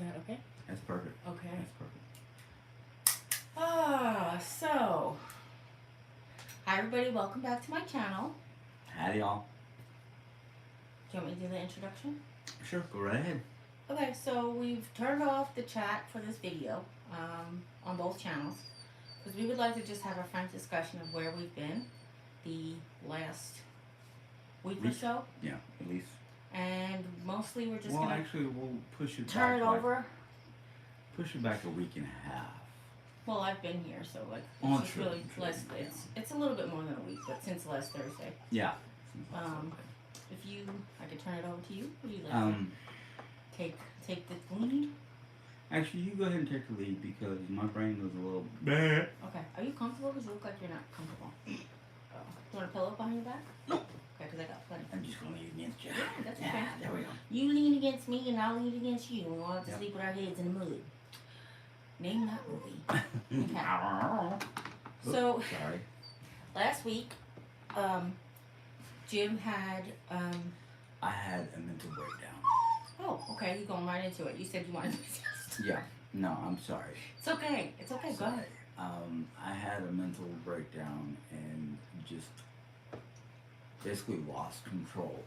that okay? That's perfect. Okay. That's perfect. So, hi everybody, welcome back to my channel. Howdy, y'all. Do you want me to do the introduction? Sure, go right ahead. Okay, so we've turned off the chat for this video on both channels because we would like to just have a frank discussion of where we've been the last week or so. Yeah, at least. And mostly we're just Well, going to actually, we'll push it turn back. it over. Push it back a week and a half. Well, I've been here, so like Oh, it's just true, really true, less. yeah. It's a little bit more than a week, but since last Thursday. Yeah. If you, I could turn it over to you. Would you like Um, to take the lead? Actually, you go ahead and take the lead because my brain was a little. Bleh. Okay. Are you comfortable? Because you look like you're not comfortable. You want a pillow behind your back? No. Okay, because I got plenty. I'm just gonna lean against you. Yeah, that's okay. There we go. You lean against me, and I'll lean against you, and we'll have to Yep. sleep with our heads in the mud. Name that movie. Okay. So Sorry. last week, Jim had. I had a mental breakdown. Oh, okay. You're going right into it. You said you wanted to be. Yeah. No, I'm sorry. It's okay. It's okay. Go ahead. I had a mental breakdown and just basically lost control.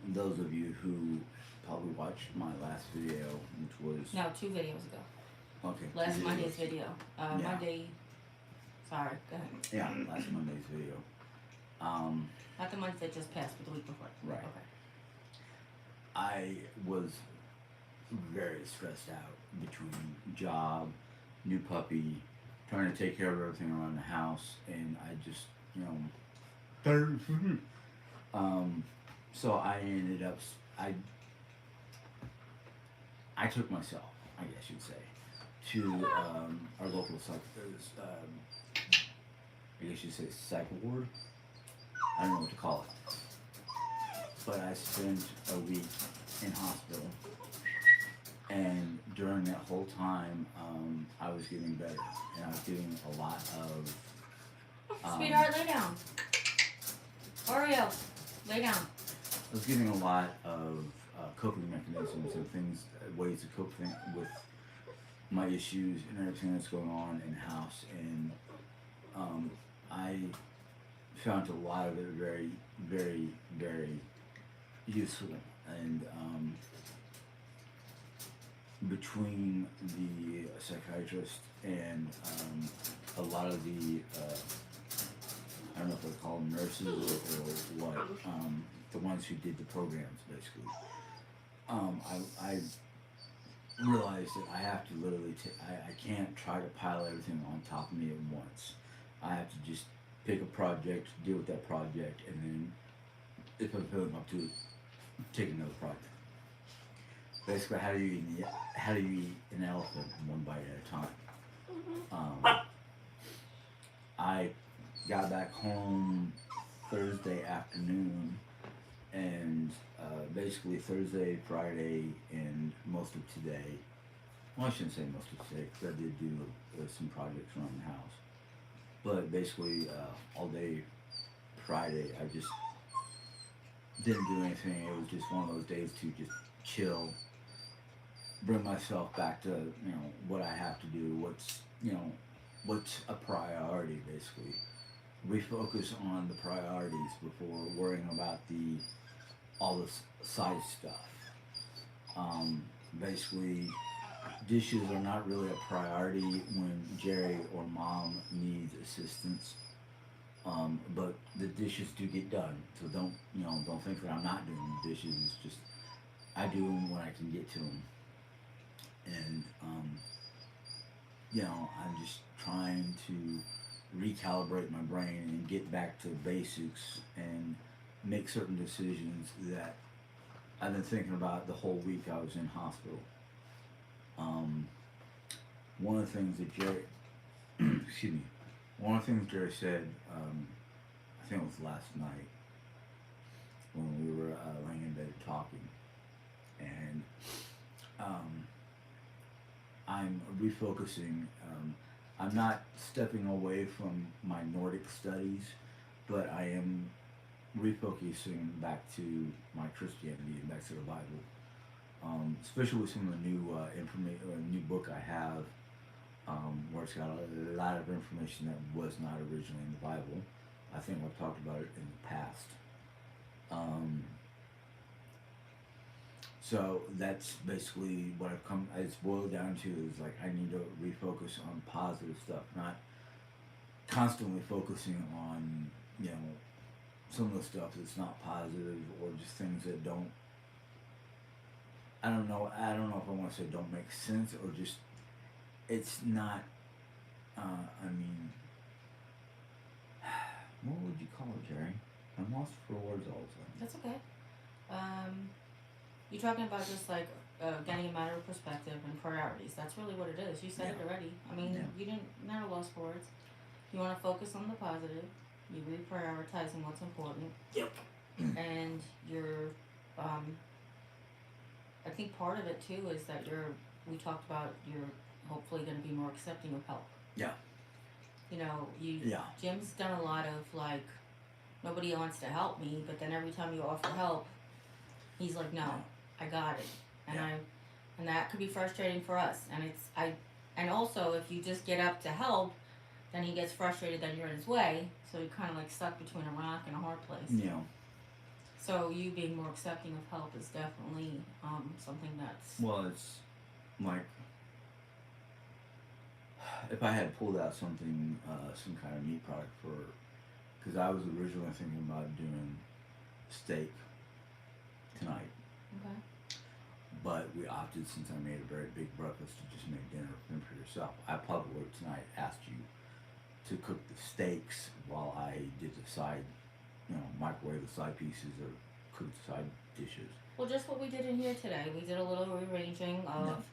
Those of you who probably watched my last video, which was No, 2 videos ago. okay, Last 2 Monday's videos. video. Yeah. Monday. Sorry. Go ahead. Yeah, last Monday's video. Not the month that just passed, but the week before. Right. Okay. I was very stressed out between job, new puppy, trying to take care of everything around the house, and I just, so I ended up, I took myself, I guess you'd say, to our local I guess you'd say psych ward. I don't know what to call it. But I spent a week in hospital, and during that whole time, I was getting better, and I was getting a lot of. Sweetheart, lay down. Oreo, lay down. I was getting a lot of coping mechanisms and things, ways to cope with my issues and everything that's going on in the house, and I found a lot of it very, very, very useful. And between the psychiatrist and a lot of the I don't know if they call them nurses or what, the ones who did the programs basically, I realized that I have to literally I can't try to pile everything on top of me at once. I have to just pick a project, deal with that project, and then if I'm feeling up to it, take another project. Basically, how do you eat an elephant one bite at a time? I got back home Thursday afternoon, and basically Thursday, Friday, and most of today. Well, I shouldn't say most of today because I did do some projects around the house. But basically, all day Friday, I just didn't do anything. It was just one of those days to just chill, bring myself back to what I have to do, what's a priority basically. Refocus on the priorities before worrying about all the side stuff. Basically, dishes are not really a priority when Jerry or Mom needs assistance. But the dishes do get done, so don't think that I'm not doing the dishes. It's just I do them when I can get to them, and I'm just trying to recalibrate my brain and get back to basics and make certain decisions that I've been thinking about the whole week I was in hospital. One of the things that Jerry, excuse me, one of the things Jerry said, I think it was last night when we were laying in bed talking, and I'm refocusing. I'm not stepping away from my Nordic studies, but I am refocusing back to my Christianity and back to the Bible. especially with some of the new information, new book I have, where it's got a lot of information that was not originally in the Bible. I think I've talked about it in the past. So that's basically what I've come. It's boiled down to is like I need to refocus on positive stuff, not constantly focusing on some of the stuff that's not positive or just things that don't. I don't know. I don't know if I want to say don't make sense or just it's not. I mean, what would you call it, Jerry? I'm lost for words all the time. That's okay. You're talking about just like getting a matter of perspective and priorities. That's really what it is. You said it already. I mean, you didn't. Not a lost for words. You want to focus on the positive. You're reprioritizing what's important. Yep. And you're, I think part of it too is that we talked about you're hopefully going to be more accepting of help. Yeah. You know, Yeah. Jim's done a lot of like, nobody wants to help me, but then every time you offer help, he's like, no, I got it. And and that could be frustrating for us. And also if you just get up to help, then he gets frustrated that you're in his way, so you're kind of like stuck between a rock and a hard place. Yeah. So you being more accepting of help is definitely something that's... Well, it's like if I had pulled out something, some kind of meat product because I was originally thinking about doing steak tonight. Okay. But we opted, since I made a very big breakfast, to just make dinner for yourself. I probably would have tonight asked you to cook the steaks while I did the side, microwave the side pieces or cook the side dishes. Well, just what we did in here today. We did a little rearranging of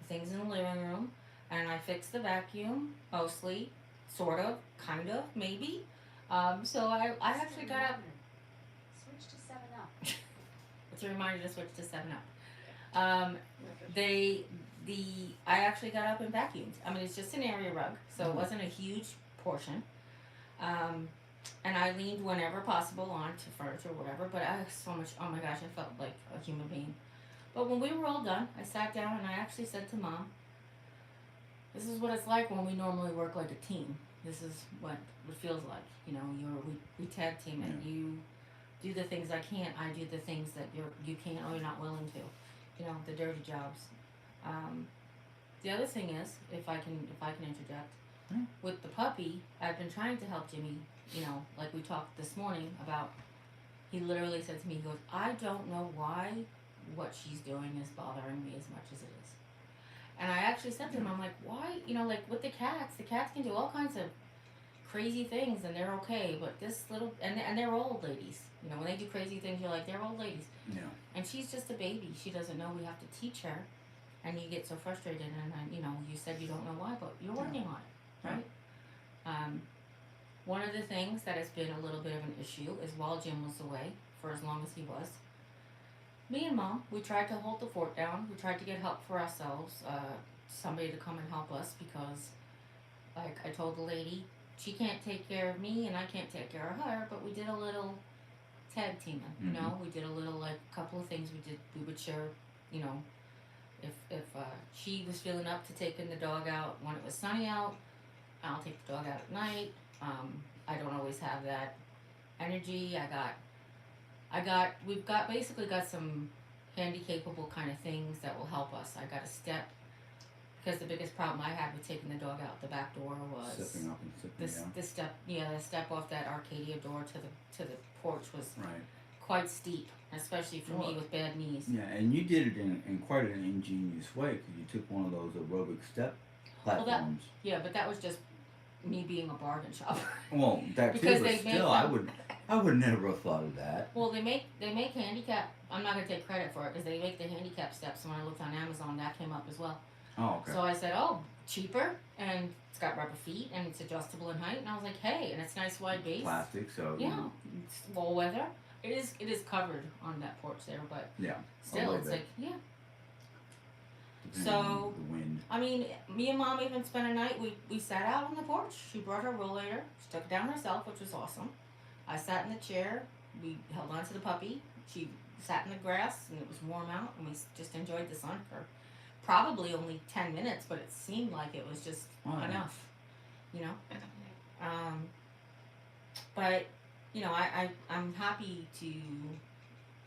things in the living room, and I fixed the vacuum, mostly, sort of, kind of, maybe. So I actually got up... Switch to 7-Up. It's a reminder to switch to 7-Up. I actually got up and vacuumed. I mean, it's just an area rug, so it wasn't a huge portion. And I leaned whenever possible onto furniture or whatever, but I had so much, oh my gosh, I felt like a human being. But when we were all done, I sat down and I actually said to Mom, this is what it's like when we normally work like a team. This is what it feels like. We tag team it. You do the things I can't, I do the things that you can't or you're not willing to. The dirty jobs. The other thing is, if I can interject, with the puppy, I've been trying to help Jimmy, like we talked this morning about, he literally said to me, he goes, I don't know why what she's doing is bothering me as much as it is. And I actually said to him, I'm like, why, like with the cats can do all kinds of crazy things and they're okay, but this little, and they're old ladies, when they do crazy things, you're like, they're old ladies. Yeah. And she's just a baby. She doesn't know. We have to teach her. And you get so frustrated. And, you said you don't know why, but you're working on it, right? One of the things that has been a little bit of an issue is while Jim was away, for as long as he was, me and Mom, we tried to hold the fort down. We tried to get help for ourselves, somebody to come and help us because, like I told the lady, she can't take care of me and I can't take care of her, but we did a little tag teaming, we did a little, like, couple of things we would share, if she was feeling up to taking the dog out when it was sunny out, I'll take the dog out at night. I don't always have that energy. We've basically got some handy-capable kind of things that will help us. I got a step, because the biggest problem I had with taking the dog out the back door was Stepping up and stepping down. the step off that Arcadia door to the porch was Right. quite steep, especially for me with bad knees. Yeah, and you did it in quite an ingenious way because you took one of those aerobic step platforms. Yeah, but that was just me being a bargain shopper. Well, that Because too, they but make still, them. I would never have thought of that. Well, they make handicap. I'm not gonna take credit for it because they make the handicap steps. And when I looked on Amazon, that came up as well. Oh, okay. So I said, oh, cheaper, and it's got rubber feet, and it's adjustable in height. And I was like, hey, and it's nice wide base. Plastic, so Yeah, it's all weather. It is covered on that porch there, but yeah. still, little it's bit, like, yeah. depending So on the wind. I mean, me and Mom even spent a night. We sat out on the porch. She brought her rollator. She took it down herself, which was awesome. I sat in the chair. We held on to the puppy. She sat in the grass and it was warm out and we just enjoyed the sun for probably only 10 minutes, but it seemed like it was just Oh, yeah. enough, you know. But you know, I'm happy to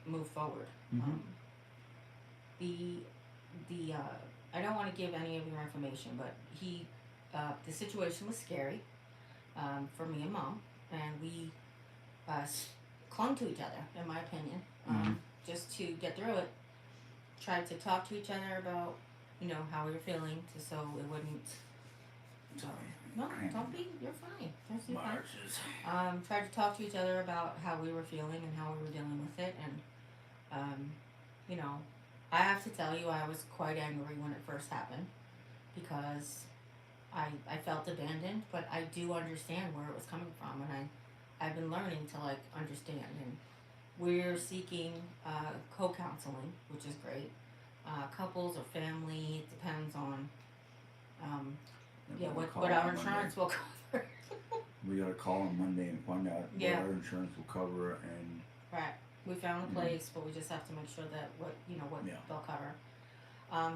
move forward. Mhm. The I don't want to give any of your information, but the situation was scary for me and mom, and we clung to each other, in my opinion, just to get through it. Tried to talk to each other about, you know, how we were feeling, so it wouldn't. Sorry. No, don't be. You're fine. You're fine. Marches. Tried to talk to each other about how we were feeling and how we were dealing with it, and you know, I have to tell you, I was quite angry when it first happened because I felt abandoned, but I do understand where it was coming from, and I've been learning to like understand, and we're seeking co-counseling, which is great. Couples or family, it depends on what our insurance will cover. We gotta call on Monday and find out Yeah. what our insurance will cover, and Right. We found a place, but we just have to make sure that what Yeah. they'll cover.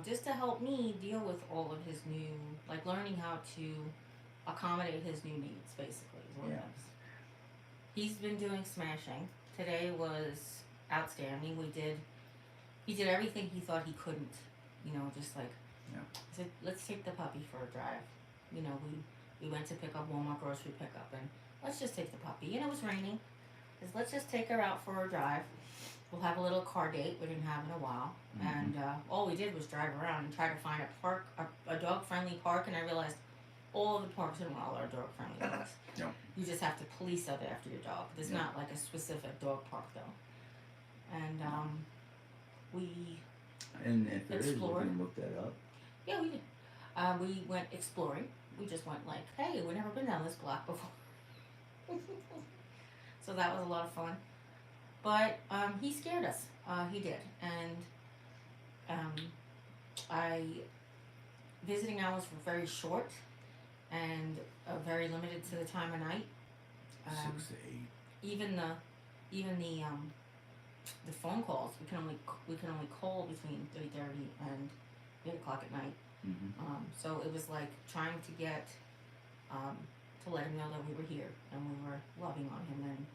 Just to help me deal with all of his new, like learning how to accommodate his new needs, basically, is what it Yeah. is. He's been doing smashing. Today was outstanding. He did everything he thought he couldn't, you know, just like, Yeah. I said, let's take the puppy for a drive. You know, we went to pick up Walmart grocery pickup, and let's just take the puppy. And it was raining. I said, let's just take her out for a drive. We'll have a little car date we didn't have in a while. Mhm. And all we did was drive around and try to find a park, a dog-friendly park, and I realized all of the parks in Raleigh are dog-friendly parks. Yep. You just have to police up after your dog. There's Yep. not like a specific dog park, though. And we And if there is, we Explored. can look that up. Yeah, we did. We went exploring. We just went like, hey, we've never been down this block before. So that was a lot of fun. But he scared us. He did. And visiting hours were very short and very limited to the time of night. 6 to 8. Even the phone calls, we can only call between 3:30 and 8 o'clock at night. Mm-hmm. So it was like trying to get to let him know that we were here and we were loving on him.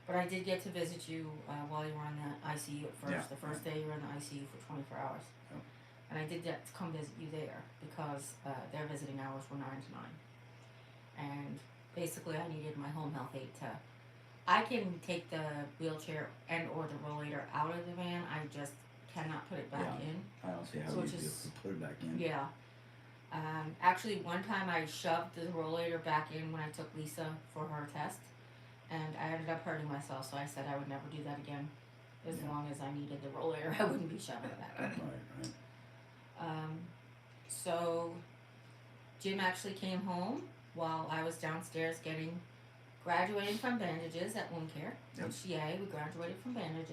But I did get to visit you while you were in the ICU at first. Yeah. The first day you were in the ICU for 24 hours. Yep. And I did get to come visit you there because their visiting hours were 9 to 9. And basically I needed my home health aide to... I can take the wheelchair and or the rollator out of the van. I just cannot put it back Yeah. in. I don't see how So we it's be able just- to put it back in. Yeah. Actually, one time I shoved the rollator back in when I took Lisa for her test, and I ended up hurting myself. So I said I would never do that again. As Yeah. long as I needed the rollator, I wouldn't be shoving it back in. Right. So Jim actually came home while I was downstairs graduating from bandages at Wound Care. Yep. Which, yay, we graduated from bandages.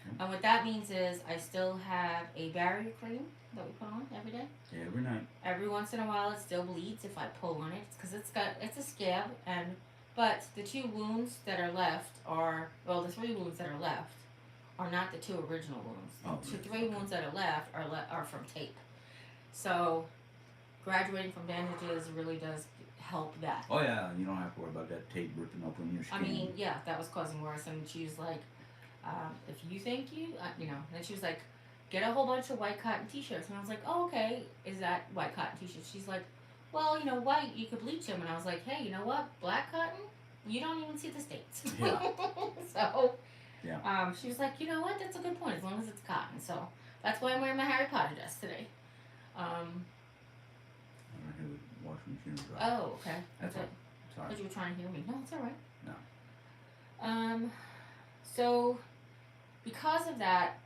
Yep. And what that means is I still have a barrier cream that we put on every day. Yeah, every night. Every once in a while, it still bleeds if I pull on it because it's a scab. But the 2 wounds that are left the 3 wounds that are left are not the 2 original wounds. Oh, The yes, 3 okay. wounds that are left are from tape. So graduating from bandages really does help that. Oh yeah, you don't have to worry about that tape ripping open your skin. I mean, yeah, that was causing worse. And she was like, if you think and she was like, get a whole bunch of white cotton t-shirts. And I was like, oh, okay, is that white cotton t-shirts? She's like, well, white, you could bleach them. And I was like, hey, you know what? Black cotton, you don't even see the states. Yeah. So, Yeah. she was like, you know what? That's a good point, as long as it's cotton. So that's why I'm wearing my Harry Potter dress today. I don't have the washing machine or dryer. Oh, okay. That's I all. thought Sorry. you were trying to hear me. No, it's all right. No. So because of that,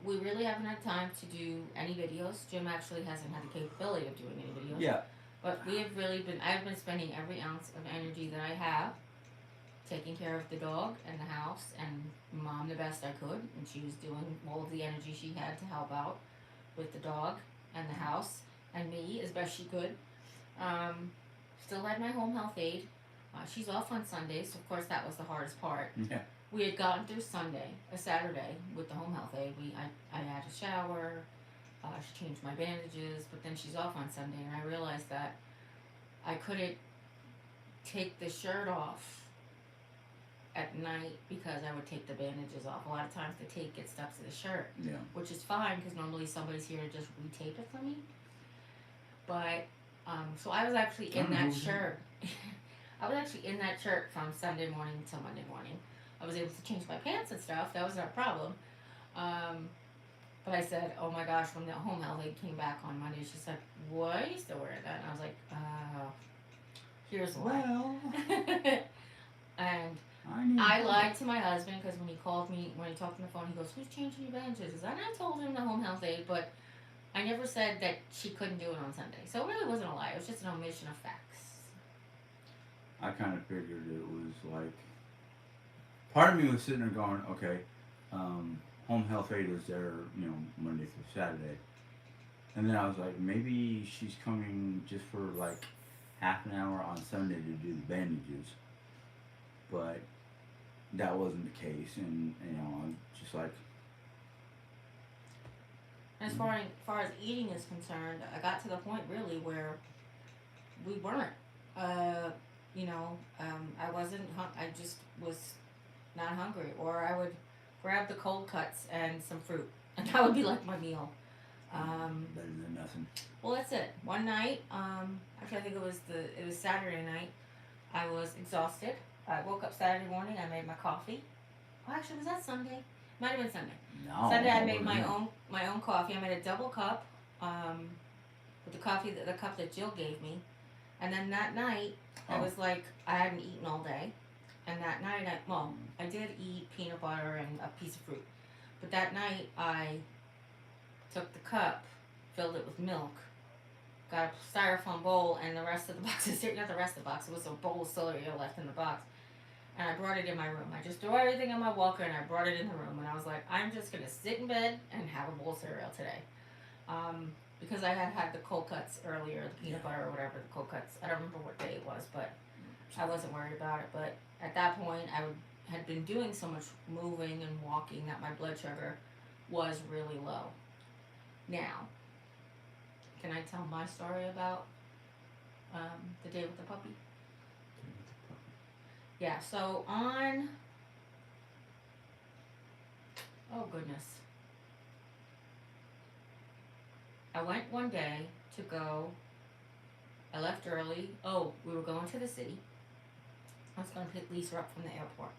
we really haven't had time to do any videos. Jim actually hasn't had the capability of doing any videos. Yeah. But I've been spending every ounce of energy that I have taking care of the dog and the house and mom the best I could. And she was doing all of the energy she had to help out with the dog and the house and me as best she could. Still had my home health aide. She's off on Sundays, so of course that was the hardest part. Yeah. we had gotten through a Saturday with the home health aide. I had a shower. She changed my bandages, but then she's off on Sunday, and I realized that I couldn't take the shirt off at night because I would take the bandages off. A lot of times the tape gets stuck to the shirt, Yeah. which is fine because normally somebody's here to just retape it for me. But so I was actually in that shirt. I was actually in that shirt from Sunday morning till Monday morning. I was able to change my pants and stuff. That was not a problem. But I said, oh my gosh, when the home health aide came back on Monday, she said, why are you still wearing that? And I was like, here's why. Well, And I need I lied to my husband because when he called me, when he talked on the phone, he goes, who's changing your bandages? And I told him the home health aide, but I never said that she couldn't do it on Sunday. So it really wasn't a lie. It was just an omission of facts. I kind of figured it was like, part of me was sitting there going, okay, home health aide is there, Monday through Saturday. And then I was like, maybe she's coming just for like half an hour on Sunday to do the bandages. But that wasn't the case, and I'm just like. As far as eating is concerned, I got to the point really where we weren't. I wasn't. I just was not hungry, or I would grab the cold cuts and some fruit, and that would be like my meal. Better than nothing. Well, that's it. One night, actually, I think it was Saturday night. I was exhausted. I woke up Saturday morning. I made my coffee. Oh, actually, was that Sunday? Might have been Sunday. No. Sunday, I made my own coffee. I made a double cup, with the cup that Jill gave me, and then that night, I was like, I hadn't eaten all day, and that night, I did eat peanut butter and a piece of fruit, but that night I took the cup, filled it with milk, got a styrofoam bowl, and the rest of the box not the rest of the box, it was a bowl of celery left in the box. And I brought it in my room. I just threw everything in my walker and I brought it in the room. And I was like, I'm just going to sit in bed and have a bowl of cereal today. Because I had the cold cuts earlier, the peanut butter or whatever, the cold cuts. I don't remember what day it was, but I wasn't worried about it. But at that point, had been doing so much moving and walking that my blood sugar was really low. Now, can I tell my story about the day with the puppy? Yeah, so oh goodness. I went one day to go, I left early. Oh, we were going to the city. I was going to pick Lisa up from the airport.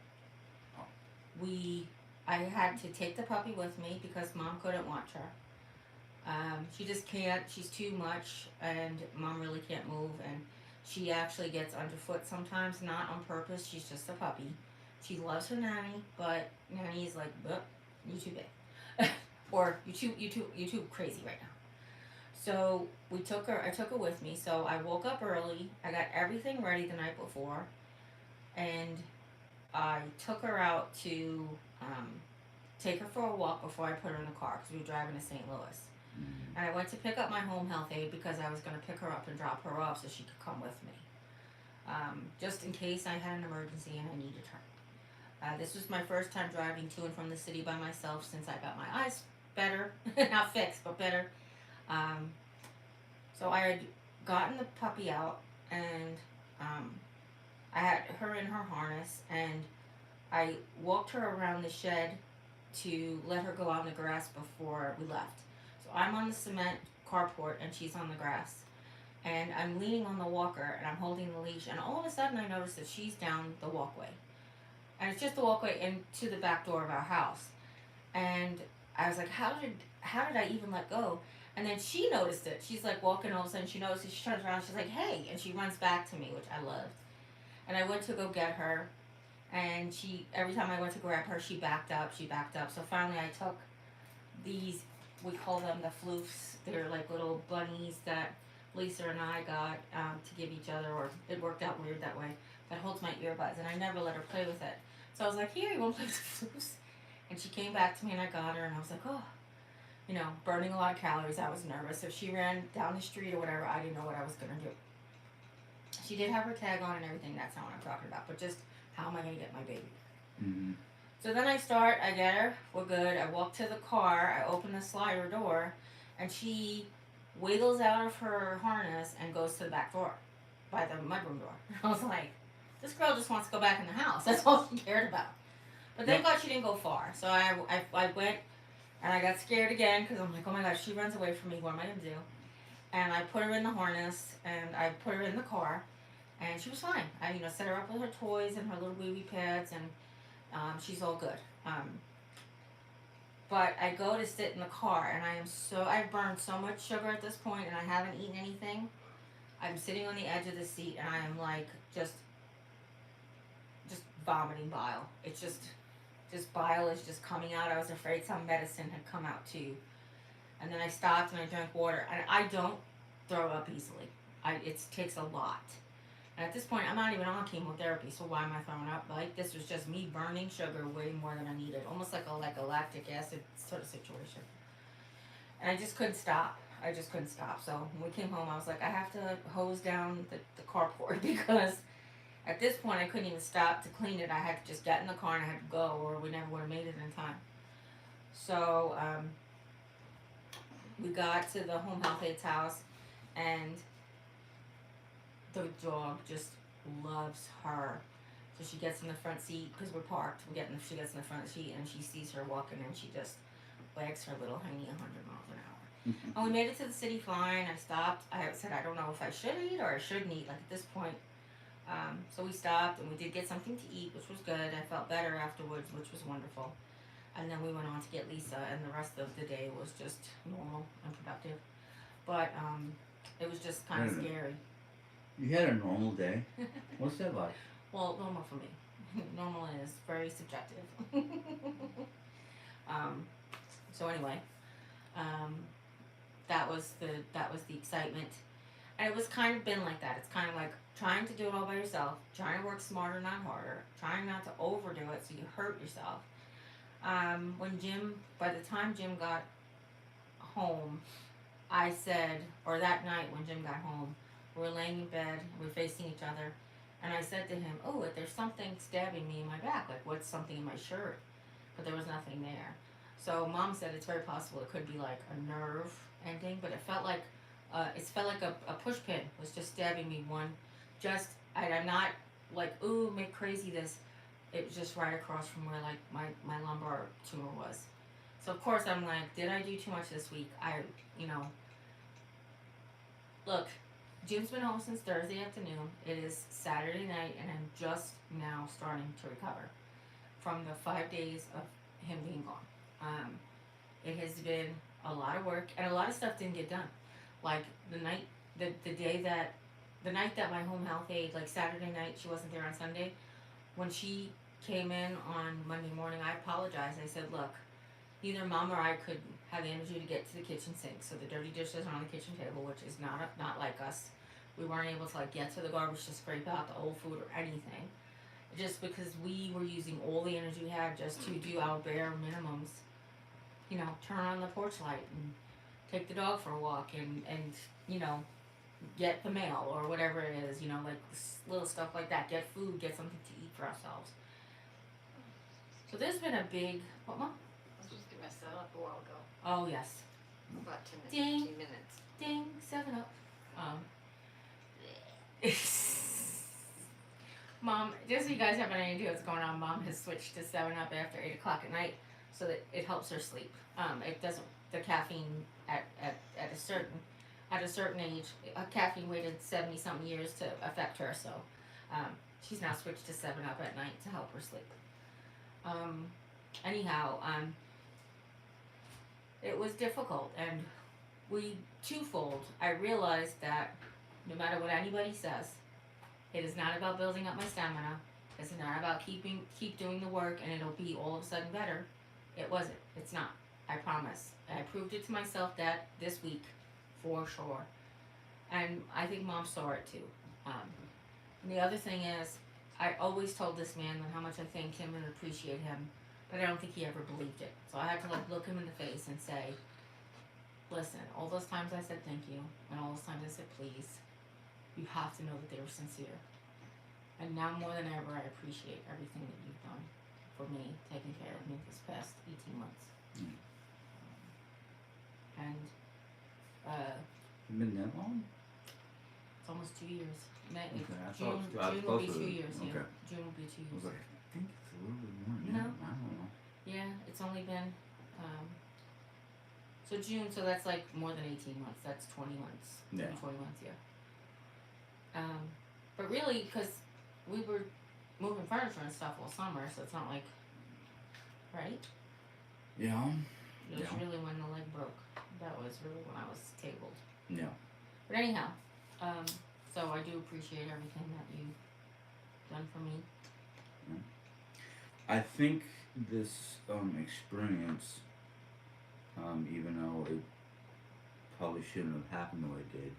I had to take the puppy with me because Mom couldn't watch her. She just can't, she's too much, and Mom really can't move, and she actually gets underfoot sometimes, not on purpose. She's just a puppy. She loves her nanny, but nanny's like, you too big, or you too crazy right now. So I took her with me. So I woke up early. I got everything ready the night before, and I took her out to take her for a walk before I put her in the car because we were driving to St. Louis. And I went to pick up my home health aide because I was going to pick her up and drop her off so she could come with me. Just in case I had an emergency and I needed her. This was my first time driving to and from the city by myself since I got my eyes better. Not fixed, but better. So I had gotten the puppy out and I had her in her harness and I walked her around the shed to let her go out in the grass before we left. I'm on the cement carport and she's on the grass. And I'm leaning on the walker and I'm holding the leash. And all of a sudden I notice that she's down the walkway. And it's just the walkway into the back door of our house. And I was like, how did I even let go? And then she noticed it. She's like walking, all of a sudden she notices, she turns around, she's like, hey. And she runs back to me, which I loved. And I went to go get her. And every time I went to grab her, she backed up. So finally I took these, we call them the floofs. They're like little bunnies that Lisa and I got to give each other, or it worked out weird that way. That holds my earbuds, and I never let her play with it. So I was like, here, you want to play with the floofs? And she came back to me, and I got her, and I was like, oh, burning a lot of calories. I was nervous. If she ran down the street or whatever, I didn't know what I was going to do. She did have her tag on and everything. That's not what I'm talking about. But just, how am I going to get my baby? Mm-hmm. So then I get her, we're good. I walk to the car, I open the slider door, and she wiggles out of her harness and goes to the back door by the mudroom door. I was like, this girl just wants to go back in the house. That's all she cared about. But thank God she didn't go far. So I went and I got scared again because I'm like, oh my gosh, she runs away from me. What am I going to do? And I put her in the harness and I put her in the car and she was fine. I, set her up with her toys and her little wee pads and she's all good. But I go to sit in the car and I've burned so much sugar at this point and I haven't eaten anything. I'm sitting on the edge of the seat and I am like just vomiting bile. It's just bile is just coming out. I was afraid some medicine had come out too. And then I stopped and I drank water. And I don't throw up easily. It takes a lot. And at this point, I'm not even on chemotherapy, so why am I throwing up? Like, this was just me burning sugar way more than I needed. Almost like a lactic acid sort of situation. And I just couldn't stop. So when we came home, I was like, I have to hose down the carport because at this point, I couldn't even stop to clean it. I had to just get in the car and I had to go, or we never would have made it in time. So we got to the home health aid's house, and the dog just loves her. So she gets in the front seat because we're parked. She gets in the front seat and she sees her walking, and she just wags her little hiney 100 miles an hour. And we made it to the city fine. I stopped. I said, I don't know if I should eat or I shouldn't eat. Like at this point. So we stopped and we did get something to eat, which was good. I felt better afterwards, which was wonderful. And then we went on to get Lisa, and the rest of the day was just normal and productive. But it was just kind of scary. You had a normal day? What's that like? Well, normal for me. Normal is very subjective. So anyway, that was the excitement. And it was kind of been like that. It's kind of like trying to do it all by yourself, trying to work smarter, not harder, trying not to overdo it so you hurt yourself. By the time Jim got home, I said, or that night when Jim got home, we were laying in bed, we were facing each other, and I said to him, oh, there's something stabbing me in my back, like what's something in my shirt? But there was nothing there. So Mom said it's very possible it could be like a nerve ending, but it felt like a push pin was just stabbing me I'm not like, ooh, make crazy this. It was just right across from where like my lumbar tumor was. So of course I'm like, did I do too much this week? Look, Jim's been home since Thursday afternoon. It is Saturday night and I'm just now starting to recover from the 5 days of him being gone. It has been a lot of work and a lot of stuff didn't get done. Like the night that my home health aide, like Saturday night, she wasn't there on Sunday. When she came in on Monday morning, I apologized. I said, look, either Mom or I could have the energy to get to the kitchen sink, so the dirty dishes are on the kitchen table, which is not like us. We weren't able to like get to the garbage to scrape out the old food or anything, just because we were using all the energy we had just to do our bare minimums. Turn on the porch light and take the dog for a walk and get the mail or whatever it is, like little stuff like that. Get food, get something to eat for ourselves. So there's been a big, what, Mom? I was just gonna set up a while ago. Oh, yes. About 10 Ding. 15 minutes. Ding, 7 Up. Mom, just so you guys have an idea what's going on, Mom has switched to 7 Up after 8 o'clock at night so that it helps her sleep. It doesn't, the caffeine at a certain age, caffeine waited 70 something years to affect her, so she's now switched to 7 Up at night to help her sleep. Anyhow, it was difficult, and twofold, I realized that no matter what anybody says, it is not about building up my stamina, it's not about keep doing the work and it'll be all of a sudden better. It wasn't. It's not. I promise. I proved it to myself that this week, for sure. And I think Mom saw it too. And the other thing is, I always told this man how much I thanked him and appreciate him, but I don't think he ever believed it. So I had to look him in the face and say, listen, all those times I said thank you, and all those times I said please, you have to know that they were sincere. And now more than ever, I appreciate everything that you've done. for me, taking care of me this past 18 months. Mm. And Been that long? it's almost 2 years. Okay, I thought June, it was- I was June will be closer 2 to- years. Yeah, okay. June will be 2 I was years. like, I think it's a little bit more. No. I don't know. Yeah, it's only been so June. So that's like more than 18 months. That's 20 months. Yeah. 20 months. Yeah. But really, because we were moving furniture and stuff all summer, so it's not like, right? Yeah. It was Yeah. really when the leg broke. That was really when I was tabled. Yeah. But anyhow, so I do appreciate everything that you've done for me. I think this experience, even though it probably shouldn't have happened the way it did,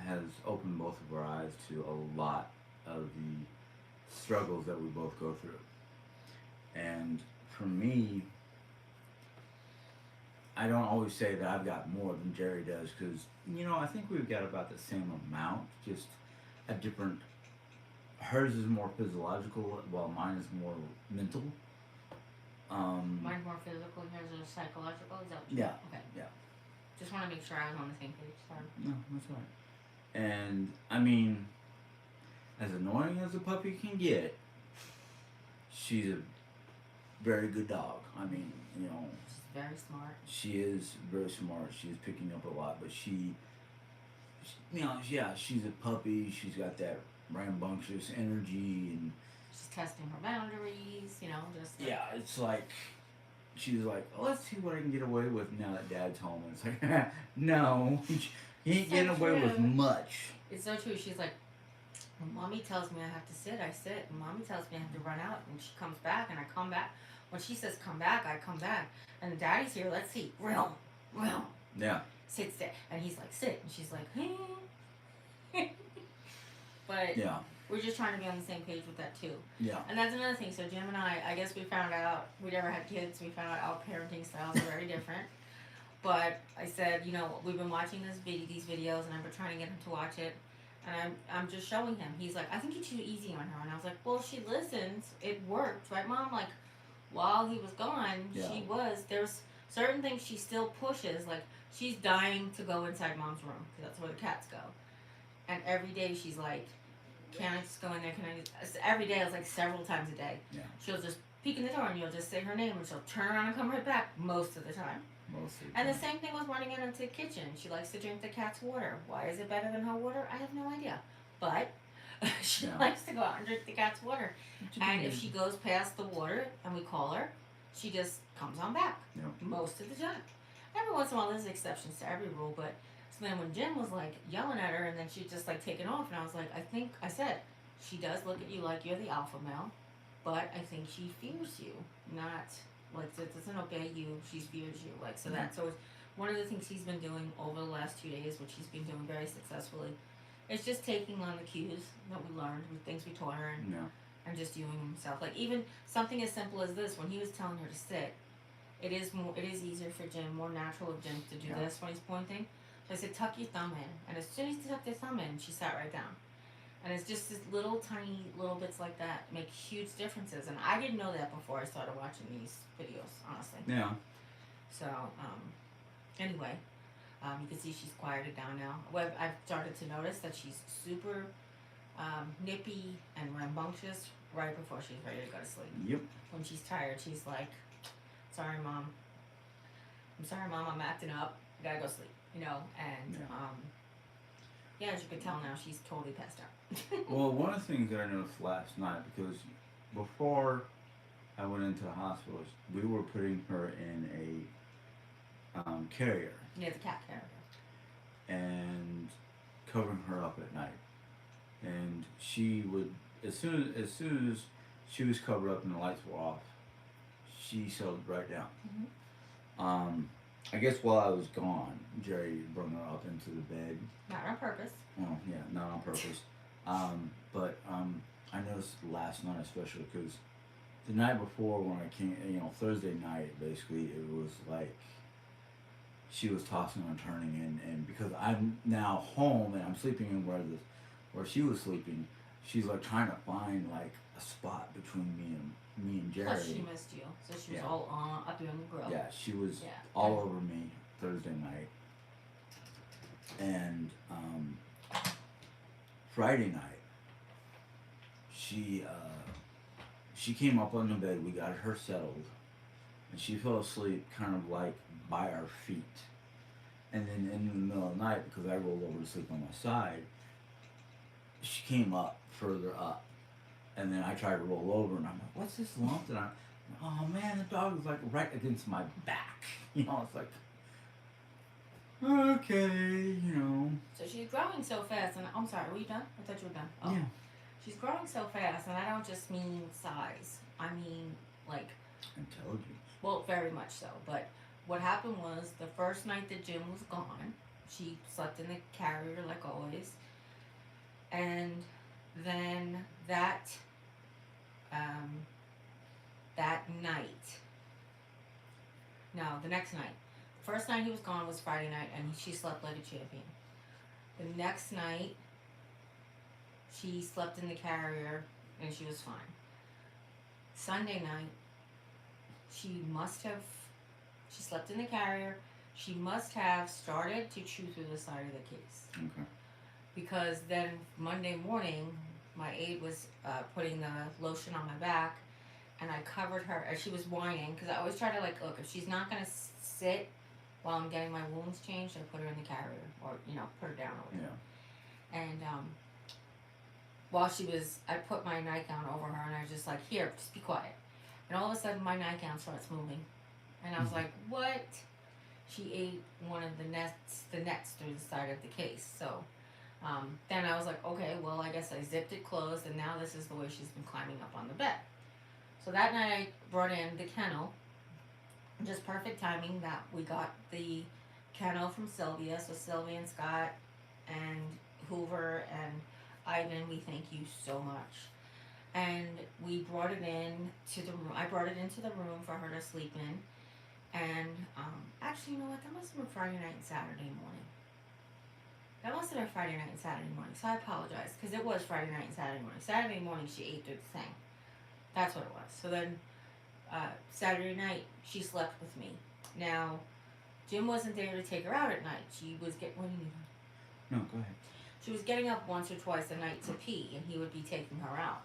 has opened both of our eyes to a lot of the struggles that we both go through. And for me, I don't always say that I've got more than Jerry does, because, I think we've got about the same amount, just a different. Hers is more physiological, while mine is more mental. Mine's more physical, yours is psychological. Is that what you Yeah, Okay. yeah. Just want to make sure I was on the same page. Sorry. No, that's right. And I mean, as annoying as a puppy can get, she's a very good dog. I mean, She's very smart. she is very smart. She's picking up a lot, but she's a puppy. She's got that rambunctious energy, and She's testing her boundaries. Just like, yeah, it's like she's like, let's see what I can get away with now that Dad's home. And it's like, no, you ain't So getting away with true. much. It's so true. She's like, when Mommy tells me I have to sit, I sit. And Mommy tells me I have to run out, and she comes back, and I come back. When she says come back, I come back. And Daddy's here. Let's see. Realm. Yeah, Sit. And he's like, sit. And she's like, hey. But yeah, we're just trying to be on the same page with that too. yeah. And that's another thing. So Jim and I guess we found out, we never had kids. We found out our parenting styles are very different. But I said, we've been watching these videos, and I've been trying to get him to watch it. And I'm just showing him. He's like, I think you're too easy on her. And I was like, well, she listens. It worked, right, Mom? Like, while he was gone, Yeah. there's certain things she still pushes. Like, she's dying to go inside Mom's room, because that's where the cats go. And every day she's like, can I just go in there? Every day, it's like several times a day. Yeah. She'll just peek in the door, and you'll just say her name, and she'll turn around and come right back most of the time. Mostly. And the same thing with running into the kitchen. She likes to drink the cat's water. Why is it better than her water? I have no idea. But she Yeah. likes to go out and drink the cat's water. And if she goes past the water and we call her, she just comes on back. Yeah. Most of the time. Every once in a while, there's exceptions to every rule, but so then when Jim was like yelling at her, and then she'd just like taken off, and I was like, I said, she does look at you like you're the alpha male, but I think she fears you, not like doesn't obey you. She fears you, like so that. So it's one of the things he's been doing over the last 2 days, which he's been doing very successfully. It's just taking on the cues that we learned, with things we taught her, and just doing himself. Like even something as simple as this, when he was telling her to sit, it is easier for Jim, more natural of Jim to do Yeah. this when he's pointing. So I said, tuck your thumb in. And as soon as he tucked his thumb in, she sat right down. And it's just this tiny little bits like that make huge differences. And I didn't know that before I started watching these videos, honestly. Yeah. So, anyway, you can see she's quieted down now. Well, I've started to notice that she's super nippy and rambunctious right before she's ready to go to sleep. Yep. When she's tired, she's like, sorry, Mom. I'm sorry, Mom, I'm acting up. I gotta go sleep. And Yeah. as you can tell now, she's totally passed out. Well, one of the things that I noticed last night, because before I went into the hospital, we were putting her in a carrier Near the cat carrier. and covering her up at night. And she would, as soon as she was covered up and the lights were off, she settled right down. I guess while I was gone, Jerry brought her up into the bed. Not on purpose. Well, yeah, not on purpose. But I noticed last night especially, because the night before when I came, Thursday night, basically, it was like she was tossing and turning, and because I'm now home and I'm sleeping in where she was sleeping, she's like trying to find like a spot between me and Jerry. Plus she missed you, so she was Yeah. all on up here on the grill. Yeah, she was Yeah. all over me Thursday night, and Friday night she came up on the bed. We got her settled, and she fell asleep kind of like by our feet. And then in the middle of the night, because I rolled over to sleep on my side, she came up further up, and then I tried to roll over, and I'm like, "What's this lump?" And oh man, the dog is like right against my back. You know, it's like, okay, you know. So she's growing so fast, and I'm sorry, were you done? I thought you were done. Oh. Yeah. She's growing so fast, and I don't just mean size. I mean, like, Intelligence. well, very much so. But what happened was the first night that Jim was gone, she slept in the carrier like always. And then that night, no, the next night. First night he was gone was Friday night, and she slept like a champion. The next night, she slept in the carrier, and she was fine. Sunday night, she slept in the carrier. She must have started to chew through the side of the case. Okay. Because then Monday morning, my aide was putting the lotion on my back, and I covered her as she was whining. Because I always try to like, look, if she's not gonna sit while I'm getting my wounds changed, I put her in the carrier, or put her down or whatever. Yeah. And while she was, I put my nightgown over her, and I was just like, here, just be quiet. And all of a sudden, my nightgown starts moving, and I was like, what? She ate one of the nets through the side of the case. So then I was like, okay, well, I guess I zipped it closed, and now this is the way she's been climbing up on the bed. So that night I brought in the kennel. Just perfect timing that we got the kennel from Sylvia. So Sylvia and Scott and Hoover and Ivan, we thank you so much. And we brought it in to the room. I brought it into the room for her to sleep in. And actually, you know what? That must have been Friday night and Saturday morning. That must have been Friday night and Saturday morning. So I apologize, because it was Friday night and Saturday morning. Saturday morning she ate through the thing. That's what it was. So then Saturday night she slept with me. Now Jim wasn't there to take her out at night. She was what do you mean? No, go ahead. She was getting up once or twice a night to pee, and he would be taking her out.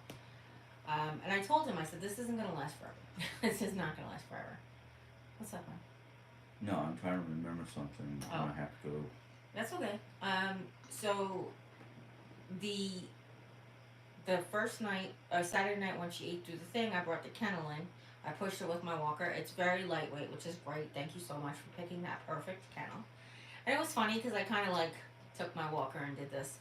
And I told him, I said, this isn't going to last forever. This is not going to last forever. What's up, man? No, I'm trying to remember something. Oh. I'm gonna have to go. That's okay. So the first night, Saturday night when she ate through the thing, I brought the kennel in. I pushed her with my walker. It's very lightweight, which is great. Thank you so much for picking that perfect kennel. And it was funny because I kind of like took my walker and did this.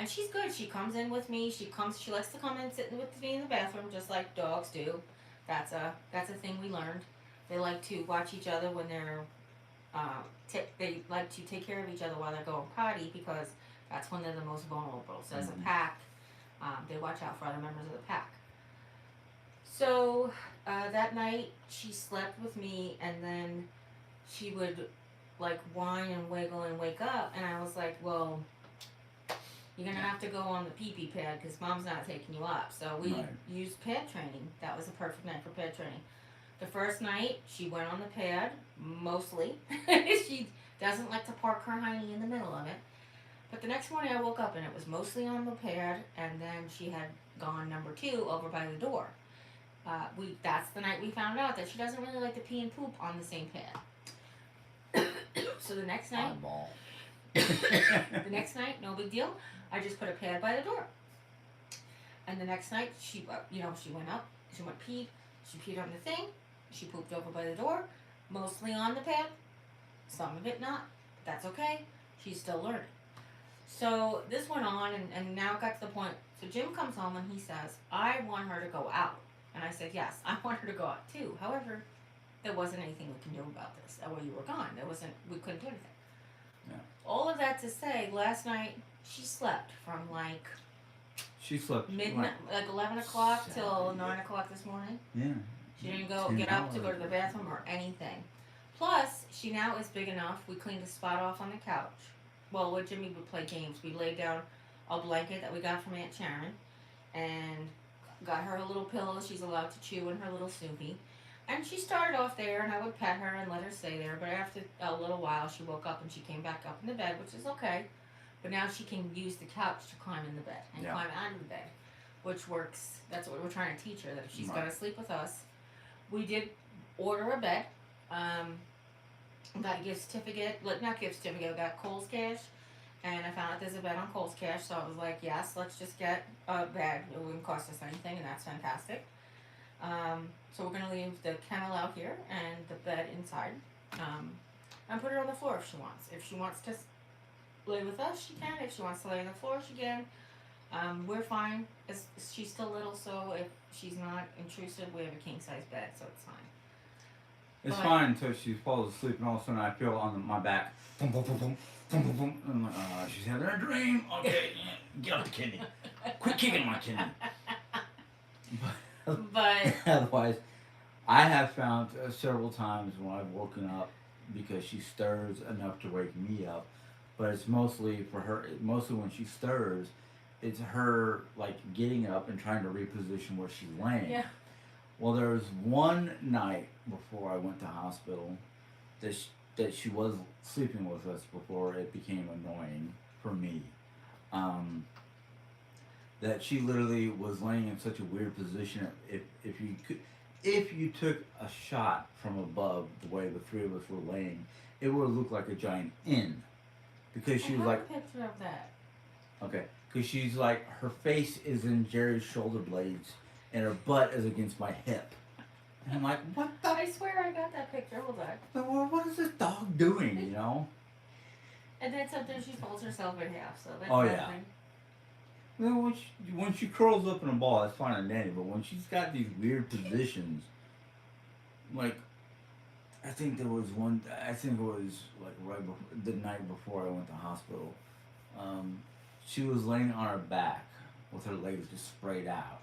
And she's good. She comes in with me. She likes to come and sit with me in the bathroom, just like dogs do. That's a thing we learned. They like to watch each other when they're they like to take care of each other while they're going potty, because that's when they're the most vulnerable. So as a pack, they watch out for other members of the pack. So that night she slept with me, and then she would like whine and wiggle and wake up, and I was like, well, you're gonna have to go on the pee-pee pad because mom's not taking you up. So we used pad training. That was a perfect night for pad training. The first night she went on the pad mostly. She doesn't like to park her hiney in the middle of it. But the next morning I woke up and it was mostly on the pad, and then she had gone number 2 over by the door. That's the night we found out that she doesn't really like to pee and poop on the same pad. So the next night, Eyeball. the next night, no big deal. I just put a pad by the door. And the next night, she went up, she went peed, she peed on the thing, she pooped over by the door, mostly on the pad, some of it not, but that's okay. She's still learning. So this went on, and now it got to the point. So Jim comes home and he says, I want her to go out. And I said, yes, I want her to go out too. However, there wasn't anything we can do about this. While you were gone, we couldn't do anything. Yeah. All of that to say, last night she slept from like She slept midnight, like 11 o'clock till 9 7, o'clock this morning. Yeah. She didn't 10 get up to go to hours. the bathroom or anything. Plus, she now is big enough. We cleaned a spot off on the couch. Well, when Jimmy would play games, we laid down a blanket that we got from Aunt Sharon, and got her a little pillow she's allowed to chew in her little Snoopy. And she started off there, and I would pet her and let her stay there. But after a little while, she woke up and she came back up in the bed, which is okay. But now she can use the couch to climb in the bed and Yeah. climb out of the bed, which works. That's what we're trying to teach her, that if she's Right. going to sleep with us. We did order a bed. Got a gift certificate, not gift certificate, I got Kohl's Cash. And I found out there's a bed on Kohl's Cash, so I was like, yes, let's just get a bed. It wouldn't cost us anything, and that's fantastic. So we're gonna leave the kennel out here and the bed inside, and put her on the floor if she wants. If she wants to lay with us, she can. If she wants to lay on the floor, she can. We're fine. She's still little, so if she's not intrusive, we have a king size bed, so it's fine. It's But- fine until she falls asleep, and all of a sudden I feel on my back, boom, boom, boom, boom, boom, boom, boom. And I'm like, she's having a dream. Okay, get up the kidney. Quit kicking my kidney. But Otherwise, I have found several times when I've woken up because she stirs enough to wake me up, but it's mostly for her. Mostly when she stirs, it's her like getting up and trying to reposition where she's laying. yeah, Well, there was one night before I went to hospital that she was sleeping with us before it became annoying for me. That she literally was laying in such a weird position. If you took a shot from above the way the three of us were laying, it would have looked like a giant N, because she I was have like, a picture of that. okay, because she's like, her face is in Jerry's shoulder blades and her butt is against my hip. And I'm like, what the? I swear I got that picture. Hold on. Well, what is this dog doing, you know? And then sometimes she folds herself in half, so that's Oh, yeah. nothing. Well, when she curls up in a ball, that's fine and dandy. But when she's got these weird positions, like, I think it was like right before, the night before I went to hospital. She was laying on her back with her legs just sprayed out.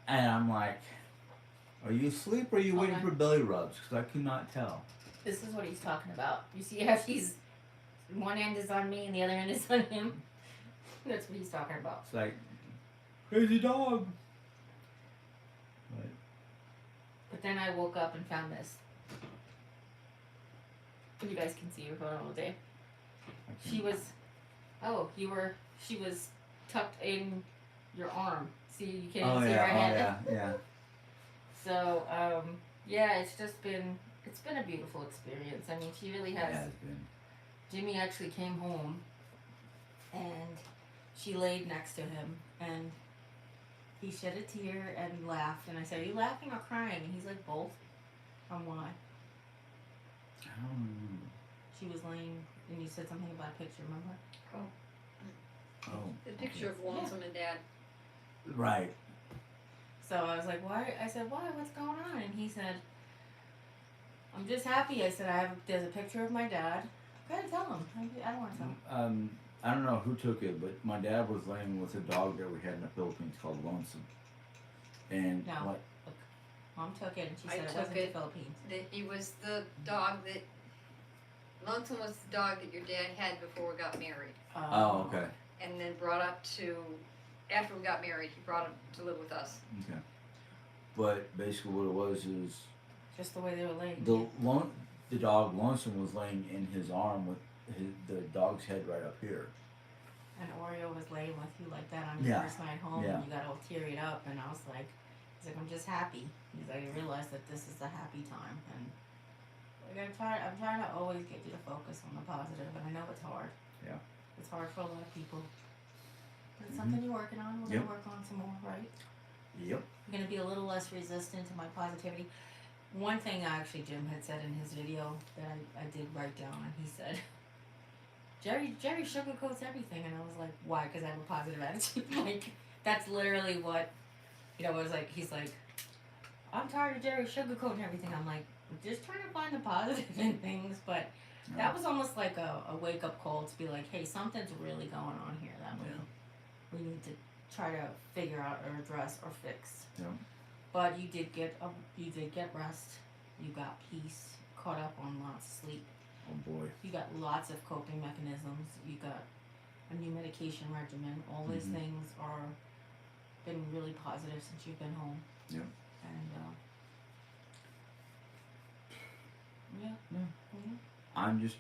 And I'm like, are you asleep or are you waiting Okay. for belly rubs? Because I could not tell. This is what he's talking about. You see how she's one end is on me and the other end is on him? That's what he's talking about. It's like, crazy dog. But, But then I woke up and found this. You guys can see her going all day. I She can't- was, she was tucked in your arm. See, you can't Oh even see her yeah, head. oh yeah, yeah. So, yeah, it's been a beautiful experience. I mean, she really It has. has been. Jimmy actually came home and she laid next to him and he shed a tear and laughed. And I said, are you laughing or crying? And he's like, both. Why? I don't remember. She was laying and you said something about a picture, remember? Oh. The picture of Lonesome and Dad. Right. So I was like, why? I said, why? What's going on? And he said, I'm just happy. I said, there's a picture of my dad. I gotta tell him. I don't want to tell him. I don't know who took it, but my dad was laying with a dog that we had in the Philippines called Lonesome. And No. like, Mom took it and she I said it took wasn't the it. Philippines. That he was the dog that Lonesome was the dog that your dad had before we got married, oh, okay. and then brought up to after we got married. He brought him to live with us. Okay. But basically what it was is Just the way they were laying. the dog Lonesome was laying in his arm with the dog's head right up here. And Oreo was laying with you like that on your Yeah. first night home, Yeah. and you got all tearied up, and I was like, he's like, I'm just happy. He's like, I realized that this is a happy time, and like I'm trying to always get you to focus on the positive, and I know it's hard. Yeah. It's hard for a lot of people. But it's Mhm. something you're working on. We're Yep. gonna work on some more, right? Yep. You're gonna be a little less resistant to my positivity. One thing actually Jim had said in his video that I did write down, and he said, Jerry sugarcoats everything, and I was like, why? Because I have a positive attitude. Like, that's literally what, it was like. He's like, I'm tired of Jerry sugarcoating everything. I'm like, I'm just trying to find the positive in things, but that was almost like a wake up call to be like, hey, something's really going on here that we need to try to figure out or address or fix. Yeah. But you did get rest. You got peace. Caught up on lots of sleep. Oh boy. You got lots of coping mechanisms. You got a new medication regimen. All these Mhm. things are been really positive since you've been home. Yep. And yeah. Yeah. Mhm. I'm just,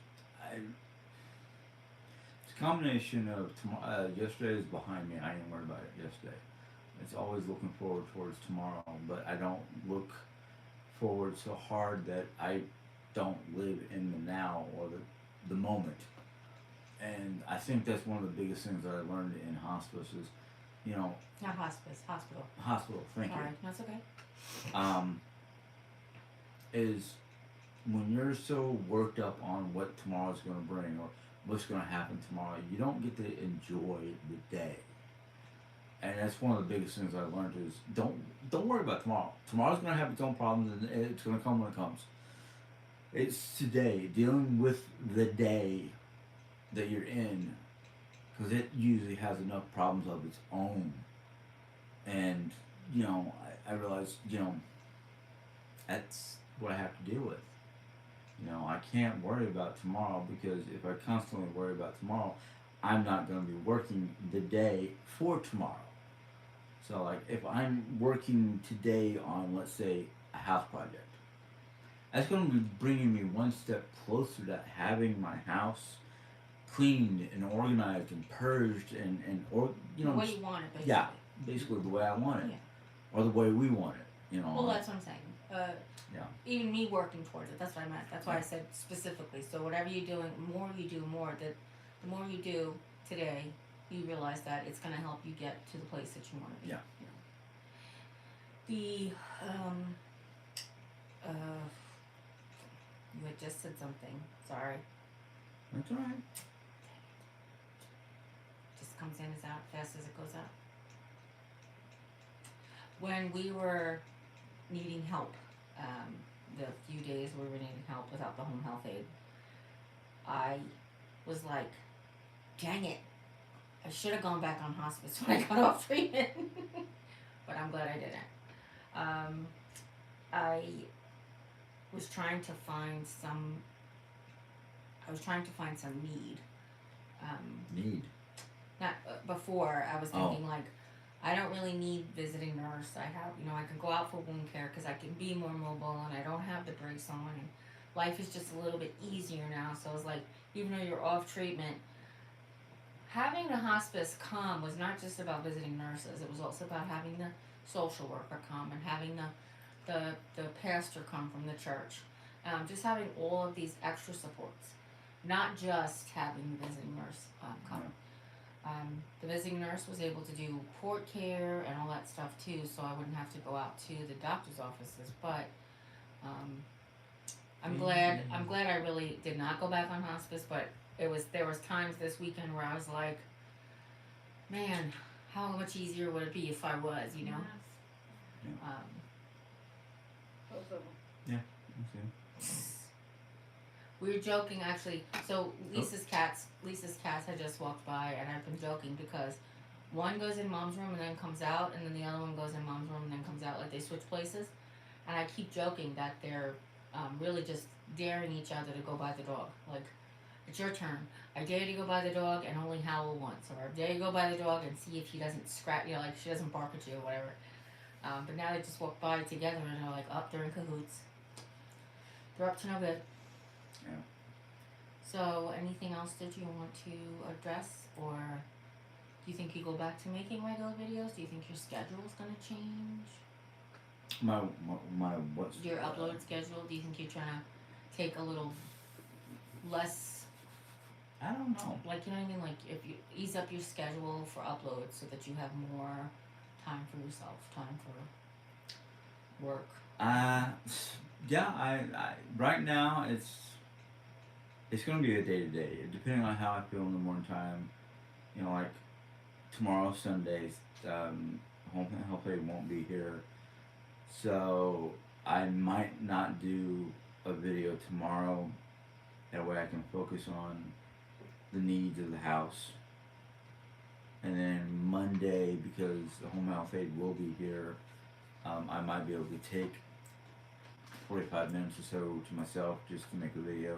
it's a combination of yesterday is behind me. I didn't worry about it yesterday. It's always looking forward towards tomorrow, but I don't look forward so hard that I don't live in the now or the moment. And I think that's one of the biggest things that I learned in hospice is, you know, Not hospice, hospital. hospital. Thank you. Sorry, that's okay. Is when you're so worked up on what tomorrow's going to bring or what's going to happen tomorrow, you don't get to enjoy the day. And that's one of the biggest things I learned is don't worry about tomorrow. Tomorrow's going to have its own problems and it's going to come when it comes. It's today, dealing with the day that you're in, because it usually has enough problems of its own. And you know, I realized, you know, that's what I have to deal with. You know, I can't worry about tomorrow because if I constantly worry about tomorrow, I'm not going to be working the day for tomorrow. So, like, if I'm working today on, let's say, a house project, that's going to be bringing me one step closer to having my house cleaned and organized and purged or you know, The way you want it, basically. yeah, basically the way I want it, Yeah. or the way we want it. You know. Well, that's what I'm saying. Yeah. Even me working towards it, that's what I meant. That's why I said specifically. So whatever you're doing, the more you do, the more you do today, you realize that it's going to help you get to the place that you want to be. Yeah. You had just said something. Sorry. That's all right. Just comes in as out fast as it goes out. When we were needing help, the few days we were needing help without the home health aide, I was like, dang it, I should have gone back on hospice when I got off treatment. But I'm glad I didn't. I was trying to find some need. Need. Not before. I was thinking like, I don't really need visiting nurse. I have, I can go out for wound care because I can be more mobile and I don't have the brace on. And life is just a little bit easier now. So I was like, even though you're off treatment, having the hospice come was not just about visiting nurses. It was also about having the social worker come and having the pastor come from the church. Just having all of these extra supports, not just having the visiting nurse come. The visiting nurse was able to do port care and all that stuff too, so I wouldn't have to go out to the doctor's offices. But I'm glad I really did not go back on hospice. But there was times this weekend where I was like, man, how much easier would it be if I was, Yeah. Both of them. Okay. We were joking actually. So Lisa's cats had just walked by, and I've been joking because one goes in mom's room and then comes out, and then the other one goes in mom's room and then comes out. Like they switch places, and I keep joking that they're really just daring each other to go by the dog. Like, it's your turn. I dare you to go by the dog and only howl once, or I dare you to go by the dog and see if he doesn't scratch, like she doesn't bark at you or whatever. But now they just walk by together and they're like, they're in cahoots. They're up to no good. Yeah. So, anything else that you want to address, or do you think you go back to making regular videos? Do you think your schedule is going to change? My what's Your upload schedule? Do you think you're trying to take a little less, I don't know. like, you know what I mean? Like, if you ease up your schedule for uploads so that you have more time for yourself, time for work. Yeah, I right now it's gonna be a day to day, depending on how I feel in the morning time. Like tomorrow, Sunday, home health aide won't be here, so I might not do a video tomorrow. That way I can focus on the needs of the house. And then Monday, because the home health aide will be here, I might be able to take 45 minutes or so to myself just to make a video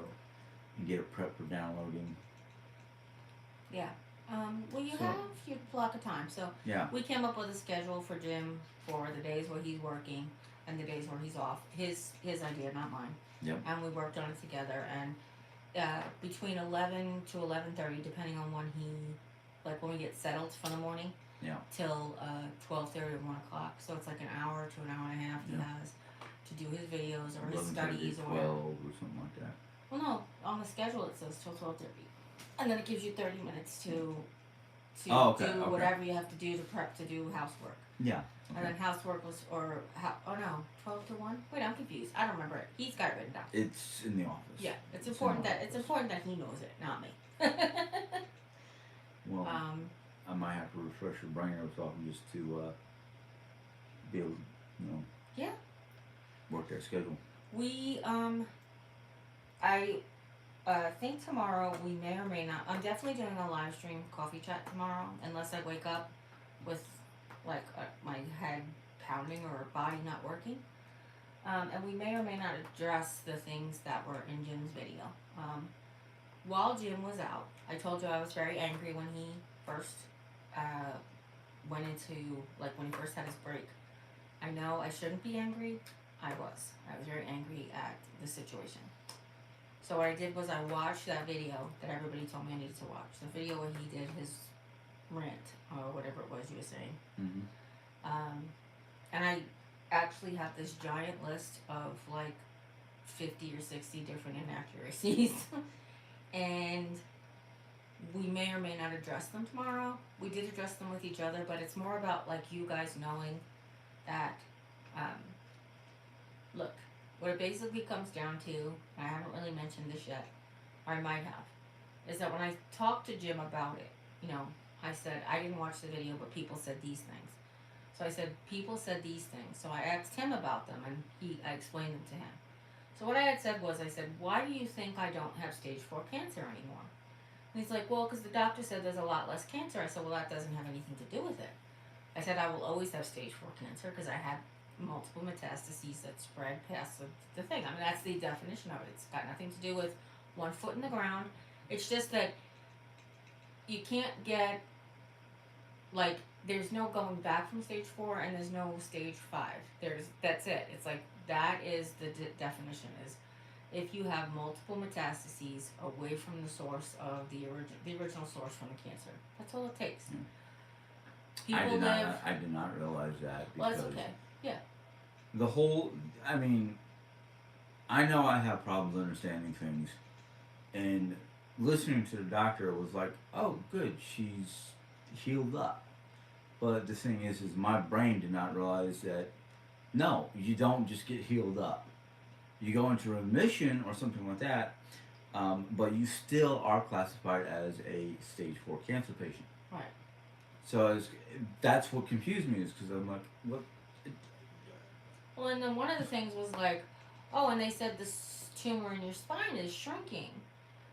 and get it prepped for downloading. Yeah. Well, you So- have your block of time. So Yeah. we came up with a schedule for Jim for the days where he's working and the days where he's off. His idea, not mine. Yep. And we worked on it together. And between 11 to 11:30, depending on when when we get settled for the morning. Yeah. Till 12:30 or 1 o'clock. So it's like an hour to an hour and a half he Yeah. has to do his videos or his 11:30 studies to or whatever. 12 or something like that. Well, no, on the schedule it says till 12:30, and then it gives you 30 minutes to Oh, okay, do okay. whatever you have to do to prep to do housework. Yeah. And Okay. then housework was 12 to 1. Wait, I'm confused. I don't remember it. He's got it written down. It's in the office. Yeah, it's in important the that he knows it, not me. Well, um, I might have to refresh your brain or something just to be able, Yeah. work that schedule. we I think tomorrow we may or may not. I'm definitely doing a live stream coffee chat tomorrow, unless I wake up with my head pounding or body not working. And we may or may not address the things that were in Jim's video. While Jim was out, I told you I was very angry when he first went into when he first had his break. I know I shouldn't be angry. I was very angry at the situation. So what I did was I watched that video that everybody told me I needed to watch. The video where he did his rant or whatever it was you were saying. Mm-hmm. And I actually have this giant list of 50 or 60 different inaccuracies. And we may or may not address them tomorrow. We did address them with each other, but it's more about you guys knowing that, look, what it basically comes down to, and I haven't really mentioned this yet, or I might have, is that when I talked to Jim about it, I said, I didn't watch the video, but people said these things. So I said, people said these things. So I asked him about them, and I explained them to him. So what I had said was, I said, why do you think I don't have stage 4 cancer anymore? And he's like, well, because the doctor said there's a lot less cancer. I said, well, that doesn't have anything to do with it. I said, I will always have stage 4 cancer because I had multiple metastases that spread past the thing. I mean, that's the definition of it. It's got nothing to do with one foot in the ground. It's just that you can't get, there's no going back from stage 4 and there's no stage 5. That's it. It's that is the definition is if you have multiple metastases away from the source of the original source from the cancer. That's all it takes. I People live. did not realize that Well, because that's okay. Yeah. the whole. I mean, I know I have problems understanding things, and listening to the doctor was like, "Oh, good, she's healed up." But the thing is my brain did not realize that. No, you don't just get healed up. You go into remission or something like that, but you still are classified as a stage 4 cancer patient. Right. So that's what confused me is because I'm like, what? Well, and then one of the things was oh, and they said this tumor in your spine is shrinking.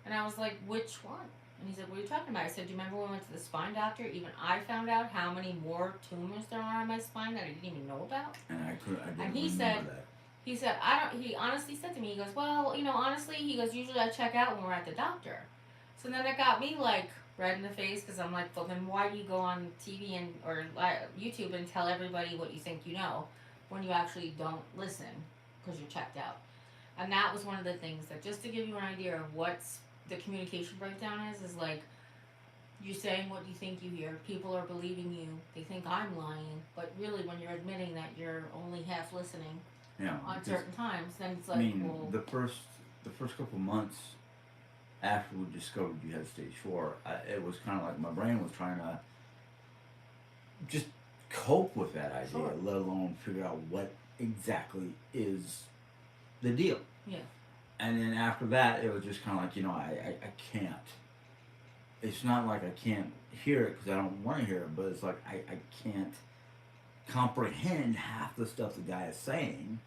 And I was like, which one? And he said, what are you talking about? I said, do you remember when we went to the spine doctor? Even I found out how many more tumors there are on my spine that I didn't even know about. And I didn't And he remember said- that. He said, he honestly said to me, he goes, well, honestly, he goes, usually I check out when we're at the doctor. So then it got me red in the face because I'm like, well, then why do you go on TV or YouTube and tell everybody what you think you know when you actually don't listen because you're checked out? And that was one of the things that, just to give you an idea of what's the communication breakdown is you're saying what you think you hear. People are believing you. They think I'm lying. But really, when you're admitting that you're only half listening Yeah. on because, certain times, then it's I mean, well, the first couple months after we discovered you had stage 4, it was kind of like my brain was trying to just cope with that idea, Sure. let alone figure out what exactly is the deal. Yeah. And then after that, it was just kind of like, I can't. It's not like I can't hear it because I don't want to hear it, but it's like I can't comprehend half the stuff the guy is saying.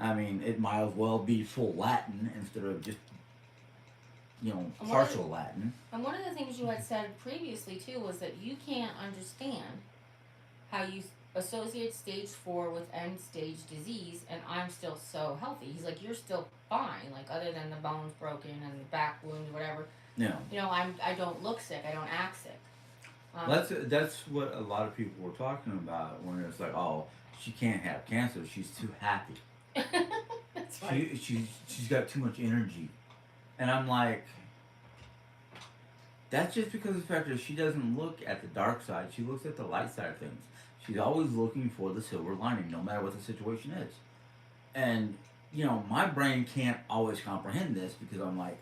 I mean, it might as well be full Latin instead of just, partial Latin. and one of the things you had said previously too was that you can't understand how you associate stage 4 with end stage disease, and I'm still so healthy. He's like, you're still fine, other than the bones broken and the back wound, whatever. Yeah. I don't look sick. I don't act sick. That's what a lot of people were talking about when it's like, oh, she can't have cancer. She's too happy. That's right. She's got too much energy, and I'm like, that's just because of the fact that she doesn't look at the dark side. She looks at the light side of things. She's always looking for the silver lining, no matter what the situation is. And my brain can't always comprehend this because I'm like,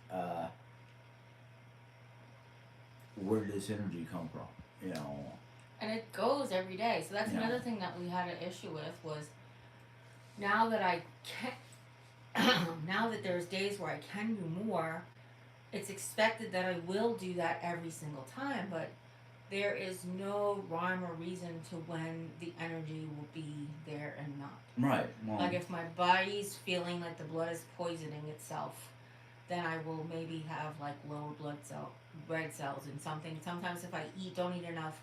where did this energy come from? And it goes every day. So that's Yeah. another thing that we had an issue with was now that I can now that there's days where I can do more, it's expected that I will do that every single time, but there is no rhyme or reason to when the energy will be there and not. Right. Well, Like if my body's feeling like the blood is poisoning itself, then I will maybe have like low red cells and something. Sometimes if I don't eat enough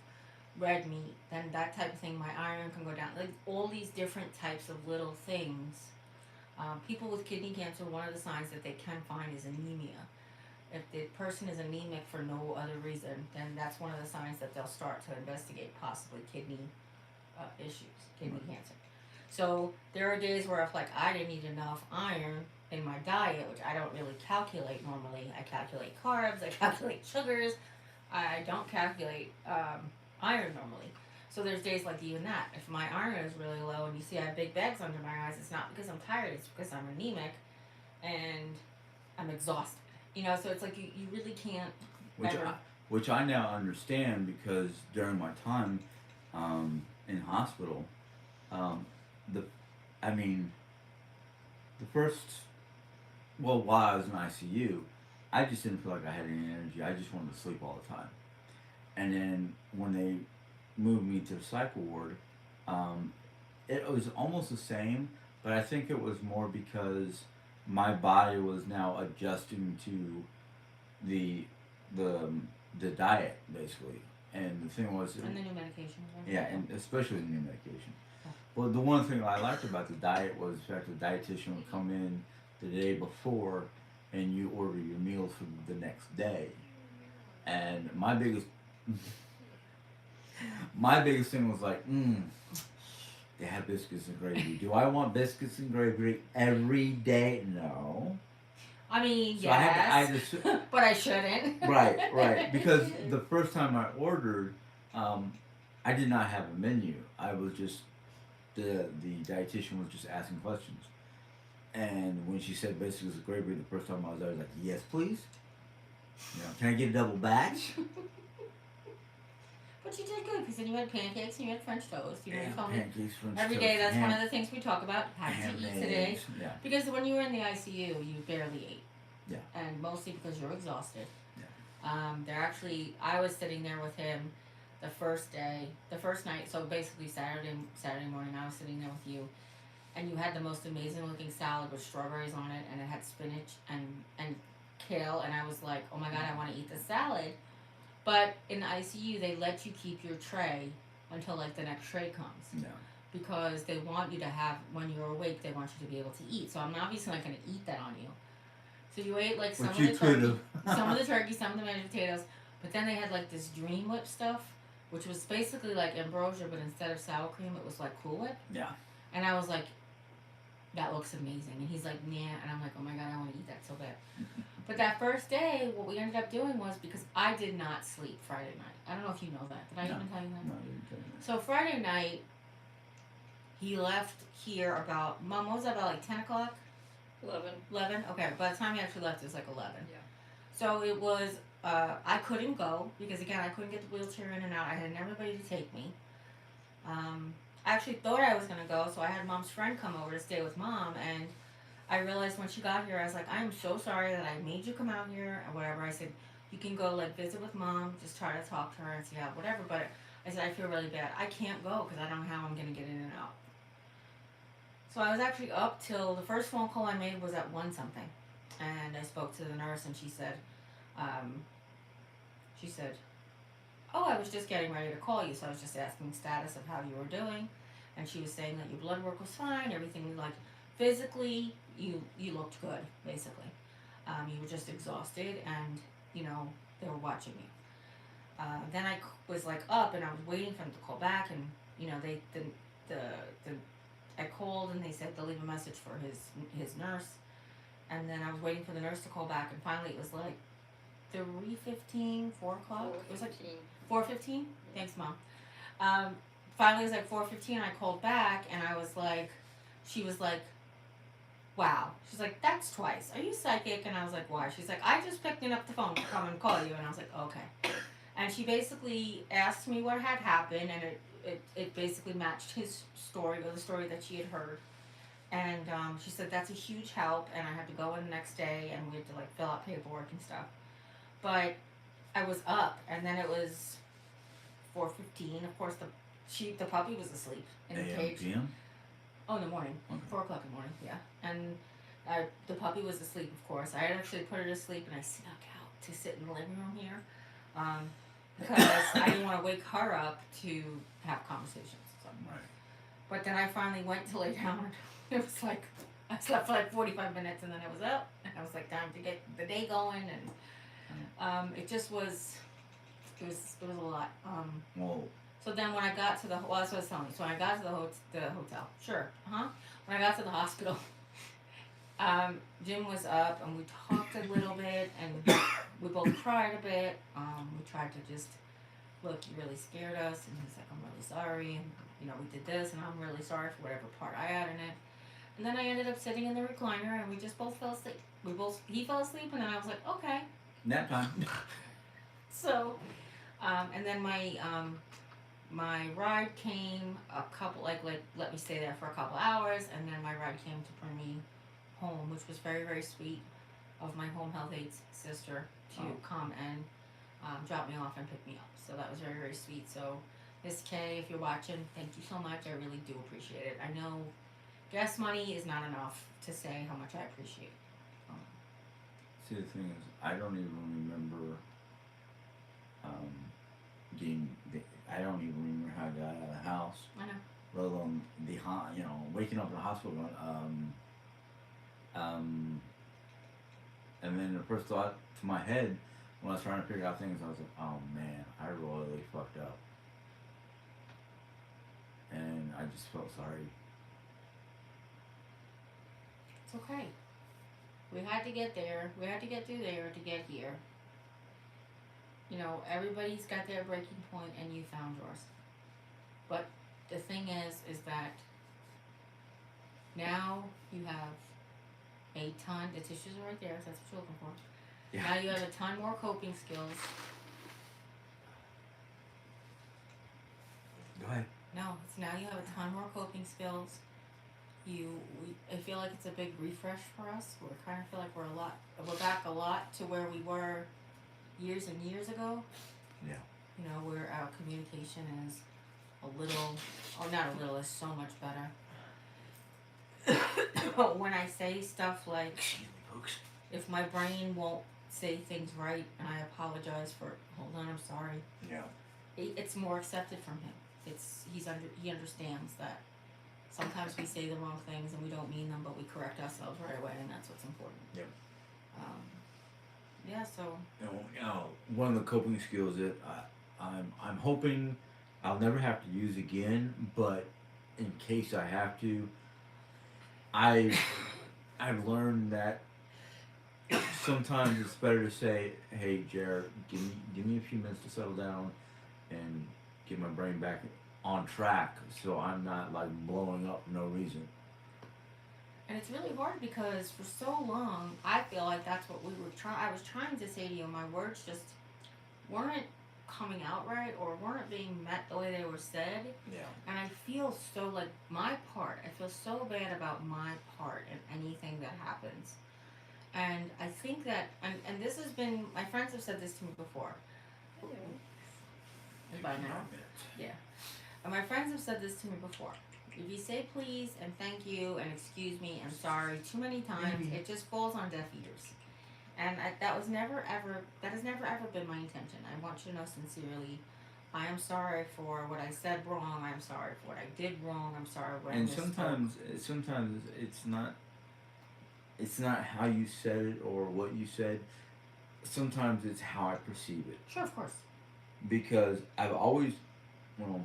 red meat, then that type of thing, my iron can go down. Like all these different types of little things. People with kidney cancer, one of the signs that they can find is anemia. If the person is anemic for no other reason, then that's one of the signs that they'll start to investigate possibly kidney issues, kidney cancer. So there are days where if like I didn't eat enough iron in my diet, which I don't really calculate normally. I calculate carbs, I calculate sugars, I don't calculate iron normally. So there's days like even that. If my iron is really low and you see I have big bags under my eyes, it's not because I'm tired, it's because I'm anemic and I'm exhausted. So it's like you really can't ever. which I now understand because during my time in hospital, the I mean the first while I was in ICU, I just didn't feel like I had any energy. I just wanted to sleep all the time. And then when they moved me to the cycle ward, it was almost the same, but I think it was more because my body was now adjusting to the diet basically. And the thing was, And the new medication. yeah, and especially the new medication. Well, the one thing I liked about the diet was the fact the dietitian would come in the day before, and you order your meals for the next day. And my biggest thing was like, they have biscuits and gravy. Do I want biscuits and gravy every day? No. I mean, So yes, I had to, but I shouldn't. right. Because the first time I ordered, I did not have a menu. I was just the dietitian was just asking questions, and when she said biscuits and gravy the first time I was there, I was like, yes, please. Can I get a double batch? But you did good because then you had pancakes and you had French toast. You told me Pancakes, French every toast, day. That's one ham- of the things we talk about. How did ham you eat and today? eggs. Yeah. Because when you were in the ICU, you barely ate. Yeah. And mostly because you're exhausted. Yeah. I was sitting there with him the first night. So basically Saturday morning, I was sitting there with you, and you had the most amazing looking salad with strawberries on it, and it had spinach and kale, and I was like, oh my god, I want to eat the salad. But in the ICU, they let you keep your tray until like the next tray comes. Yeah. Because they want you to have, when you're awake, they want you to be able to eat. So I'm obviously not going to eat that on you. So you ate like some of the turkey, some of the mashed potatoes, but then they had like this Dream Whip stuff, which was basically like ambrosia, but instead of sour cream, it was like Cool Whip. Yeah. And I was like, that looks amazing. And he's like, nah. And I'm like, oh my god, I want to eat that so bad. But that first day, what we ended up doing was, because I did not sleep Friday night. I don't know if you know that. Did I even tell you that? No, you didn't tell me. So Friday night, he left here about, Mom, what was that, about like 10 o'clock? 11. 11? Okay, by the time he actually left, it was like 11. Yeah. So it was, I couldn't go, because again, I couldn't get the wheelchair in and out. I had everybody to take me. I actually thought I was going to go, so I had Mom's friend come over to stay with Mom, and I realized when she got here, I was like, I am so sorry that I made you come out here, or whatever. I said, you can go, like, visit with Mom, just try to talk to her and see how, whatever, but I said, I feel really bad. I can't go, because I don't know how I'm going to get in and out. So I was actually up till, the first phone call I made was at 1 something, and I spoke to the nurse, and she said, oh, I was just getting ready to call you, so I was just asking status of how you were doing, and she was saying that your blood work was fine, everything, like, physically, you looked good, basically. You were just exhausted, and, they were watching you. Then I was like up and I was waiting for them to call back, and you know the I called and they said they'll leave a message for his nurse, and then I was waiting for the nurse to call back, and finally it was like 3:15, 4 o'clock. It was like 4:15. Thanks, Mom. Finally, it was like 4:15. I called back, and I was like, she was like, "Wow." She's like, "That's twice. Are you psychic?" And I was like, "Why?" She's like, "I just picked up the phone to come and call you." And I was like, "Okay." And she basically asked me what had happened, and it basically matched his story, or the story that she had heard. And she said that's a huge help, and I had to go in the next day, and we had to like fill out paperwork and stuff. But I was up, and then it was 4:15. Of course, the puppy was asleep in the AM, cage. PM? Oh, in the morning, Okay. 4 o'clock in the morning, yeah. And the puppy was asleep, of course. I had actually put her to sleep, and I snuck out to sit in the living room here, because I didn't want to wake her up to have conversations. So. Right. But then I finally went to lay down. It was like I slept for like 45 minutes, and then I was up, and I was like, time to get the day going, and it just was. It was a lot. Well, So then when I got to the, well, that's what I was telling you. So when I got to the hotel, sure, when I got to the hospital, Jim was up and we talked a little bit and we both cried a bit. We tried to just, look, you really scared us, and he's like, I'm really sorry, and you know, we did this, and I'm really sorry for whatever part I had in it. And then I ended up sitting in the recliner, and we just both fell asleep. He fell asleep, and then I was like, okay. nap time. So, and then my ride came a couple, like let me stay there for a couple hours, and then my ride came to bring me home, which was very, very sweet of my home health aide's sister to come and drop me off and pick me up. So that was very, very sweet. So Miss Kay, if you're watching, thank you so much. I really do appreciate it. I know gas money is not enough to say how much I appreciate it. See, the thing is, I don't even remember I don't even remember how I got out of the house. I know. Let alone waking up in the hospital going, and then the first thought to my head when I was trying to figure out things, I was like, oh man, I royally fucked up. And I just felt sorry. It's okay. We had to get there. We had to get through there to get here. You know, everybody's got their breaking point, and you found yours. But the thing is that now you have a ton. The tissues are right there. If that's what you're looking for. Yeah. Now you have a ton more coping skills. Go ahead. No, it's now you have a ton more coping skills. I feel like it's a big refresh for us. We kind of feel like we're back a lot to where we were years and years ago. Yeah. You know, where our communication is a little, or not a little, is so much better. But when I say stuff like, Excuse me, folks. if my brain won't say things right, and I apologize for, hold on, I'm sorry. Yeah. It's more accepted from him. He understands that sometimes we say the wrong things and we don't mean them, but we correct ourselves right away, and that's what's important. Yep. Yeah. So. One of the coping skills that I'm hoping I'll never have to use again, but in case I have to, I've learned that sometimes it's better to say, "Hey, Jared, give me a few minutes to settle down and get my brain back on track, so I'm not like blowing up for no reason." And it's really hard because for so long, I feel like that's what I was trying to say to you. My words just weren't coming out right, or weren't being met the way they were said. Yeah. And I feel so like I feel so bad about my part in anything that happens. And I think that, and this has been, my friends have said this to me before. By now. Yeah. And my friends have said this to me before. If you say please and thank you and excuse me and sorry too many times, it just falls on deaf ears. And that has never ever been my intention. I want you to know sincerely, I am sorry for what I said wrong. I'm sorry for what I did wrong. I'm sorry what I And misspoke. sometimes it's not how you said it or what you said. Sometimes it's how I perceive it. Sure, of course. because I've always, well,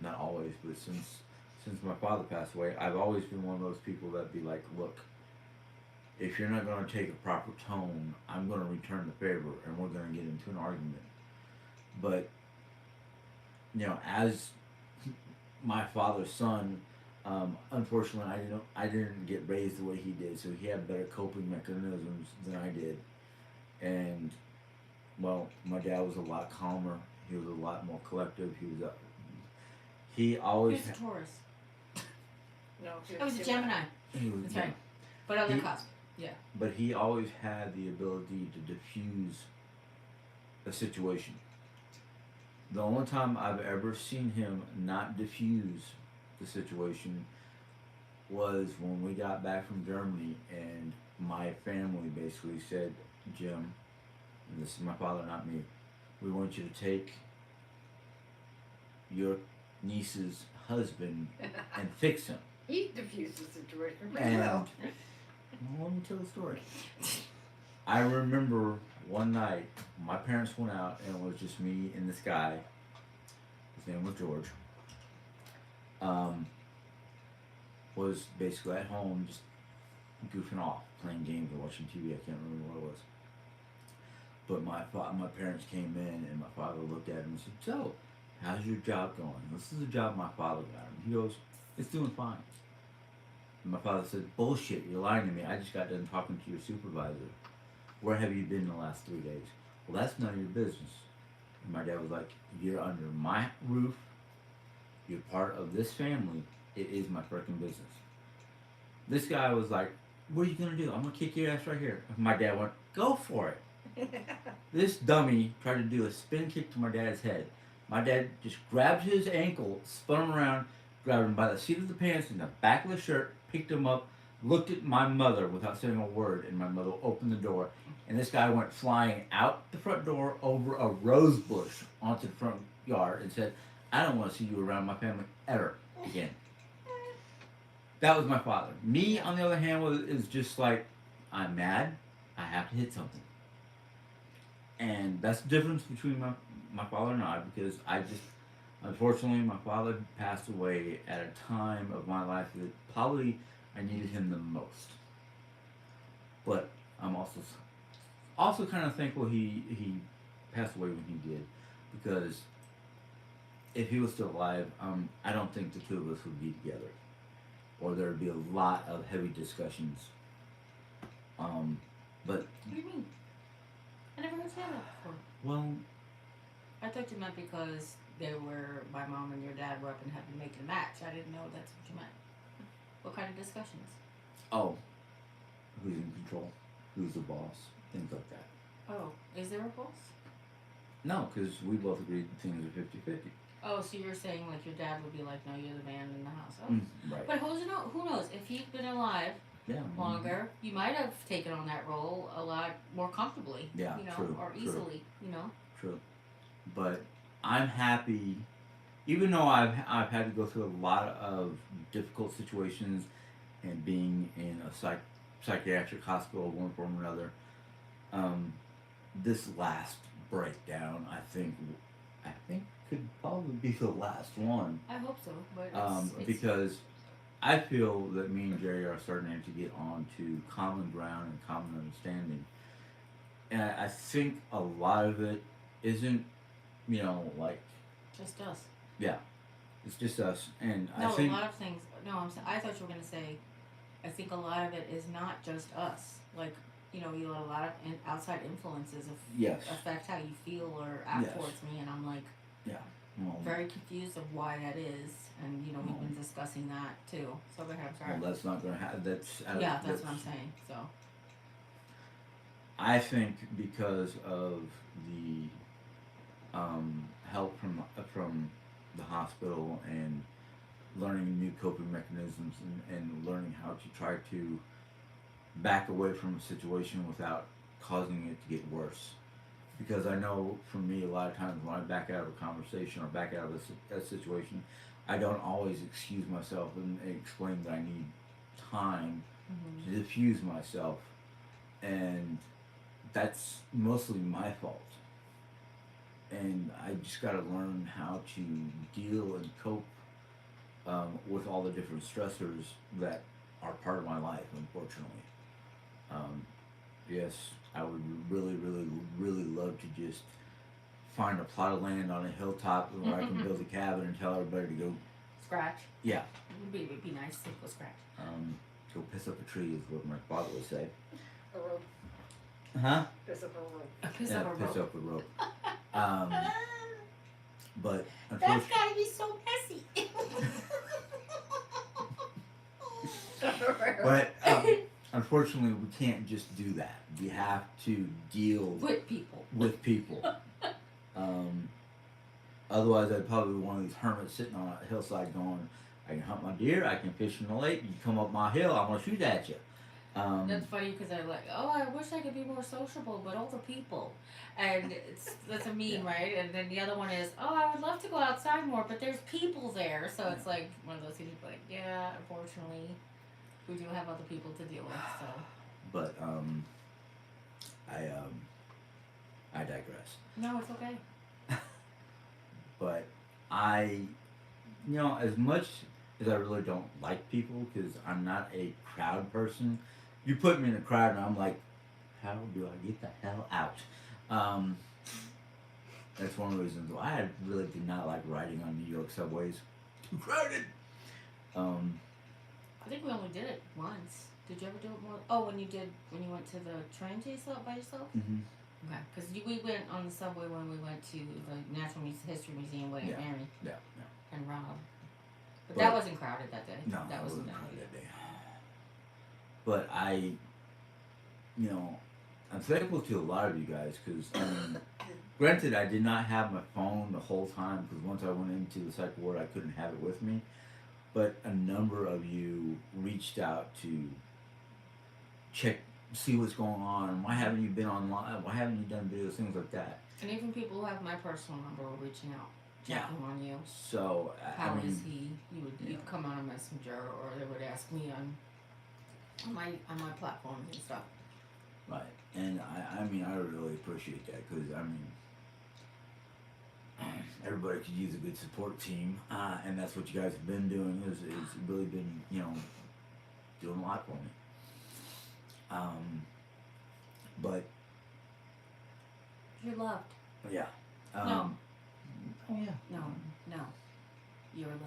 not always, but since my father passed away, I've always been one of those people that be like, look, if you're not going to take a proper tone, I'm going to return the favor, and we're going to get into an argument. But as my father's son, unfortunately, I didn't get raised the way he did, so he had better coping mechanisms than I did, and well, my dad was a lot calmer. He was a lot more collective. He He always was a Taurus. No, It was a Gemini. he was That's right. But on the He- cusp. but he always had the ability to diffuse a situation. The only time I've ever seen him not diffuse the situation was when we got back from Germany and my family basically said, Jim, and this is my father, not me, we want you to take your niece's husband and fix him. He diffused the situation pretty And well. well, let me tell the story. I remember one night my parents went out and it was just me and this guy. His name was George. Was basically at home just goofing off, playing games or watching TV. I can't remember what it was. But my parents came in and my father looked at him and said, "So, how's your job going?" This is the job my father got him. He goes, "It's doing fine." And my father said, "Bullshit, you're lying to me. I just got done talking to your supervisor. Where have you been the last 3 days?" "Well, that's none of your business." And my dad was like, "You're under my roof. You're part of this family. It is my freaking business." This guy was like, "What are you gonna do? I'm gonna kick your ass right here." And my dad went, "Go for it." This dummy tried to do a spin kick to my dad's head. My dad just grabbed his ankle, spun him around, grabbed him by the seat of the pants and the back of the shirt, picked him up, looked at my mother without saying a word, and my mother opened the door. And this guy went flying out the front door over a rose bush onto the front yard and said, "I don't want to see you around my family ever again." That was my father. Me, on the other hand, is just like, I'm mad, I have to hit something. And that's the difference between my father and I, because unfortunately, my father passed away at a time of my life that probably I needed him the most. But I'm also kind of thankful he passed away when he did, because if he was still alive, I don't think the two of us would be together, or there would be a lot of heavy discussions. But What do you mean? I never heard that before. well, I thought you meant because my mom and your dad were up and had to make a match. I didn't know that's what you meant. What kind of discussions? oh, who's in control, who's the boss, things like that. Oh, is there a boss? No, because we both agreed things are 50-50. Oh, so you're saying like your dad would be like, no, you're the man in the house. Oh. Right. But who knows? If he'd been alive Yeah. longer, you might have taken on that role a lot more comfortably. Yeah, true, or true. easily, True. But I'm happy, even though I've had to go through a lot of difficult situations and being in a psychiatric hospital of one form or another. This last breakdown, I think could probably be the last one. I hope so. But it's Because I feel that me and Jerry are starting to get on to common ground and common understanding. And I think a lot of it isn't, like, just us. it's just us. And No, I think, a lot of things. No, I thought you were gonna say. I think a lot of it is not just us. Like, you let a lot of outside influences yes, affect how you feel or act Yes. towards me, and I'm like well, very confused of why that is. And we've been discussing that too. So go ahead. I'm sorry. well, that's not going to happen. That's That's what I'm saying. So I think because of the help from the hospital and learning new coping mechanisms and learning how to try to back away from a situation without causing it to get worse. Because I know for me, a lot of times when I back out of a conversation or back out of a situation, I don't always excuse myself and explain that I need time to diffuse myself, and that's mostly my fault. and I just got to learn how to deal and cope with all the different stressors that are part of my life. Unfortunately, yes, I would really, really, really love to just find a plot of land on a hilltop where I can build a cabin and tell everybody to go. Scratch. Yeah. It would be nice to go scratch. Go piss up a tree is what my father would say. A rope. Huh? Piss up a rope. A piece Yeah, of a piss rope. up a rope. But That's unfortunately, gotta be so messy. but unfortunately, we can't just do that. We have to deal With people. with people. Otherwise, I'd probably be one of these hermits sitting on a hillside going, I can hunt my deer, I can fish in the lake, you come up my hill, I'm going to shoot at you. That's funny because I'm like, oh, I wish I could be more sociable, but all the people. And that's a meme, right? And then the other one is, oh, I would love to go outside more, but there's people there. So it's like one of those things like, yeah, unfortunately, we do have other people to deal with. So But I digress. no, it's okay. But as much as I really don't like people, because I'm not a crowd person, you put me in a crowd and I'm like, how do I get the hell out? That's one of the reasons why I really did not like riding on New York subways. Too crowded. I think we only did it once. Did you ever do it more? Oh, when you went to the train chase out by yourself? Mm-hmm. Okay, because we went on the subway when we went to the Natural History Museum with Yeah. Mary Yeah, yeah. and Rob. But But- that wasn't crowded that day. No, that I wasn't wasn't that crowded day. that day. But I'm thankful to a lot of you guys because, granted, I did not have my phone the whole time because once I went into the psych ward, I couldn't have it with me. But a number of you reached out to see what's going on. Why haven't you been online? Why haven't you done videos, things like that? And even people who have my personal number were reaching out, Yeah. checking on you. So, How I is mean, he? You'd yeah. come on a messenger, or they would ask me on my platforms and stuff. right. And I really appreciate that because, everybody could use a good support team, and that's what you guys have been doing. Is really been doing a lot for me. But You're loved. yeah. No. Oh yeah. No, you're loved.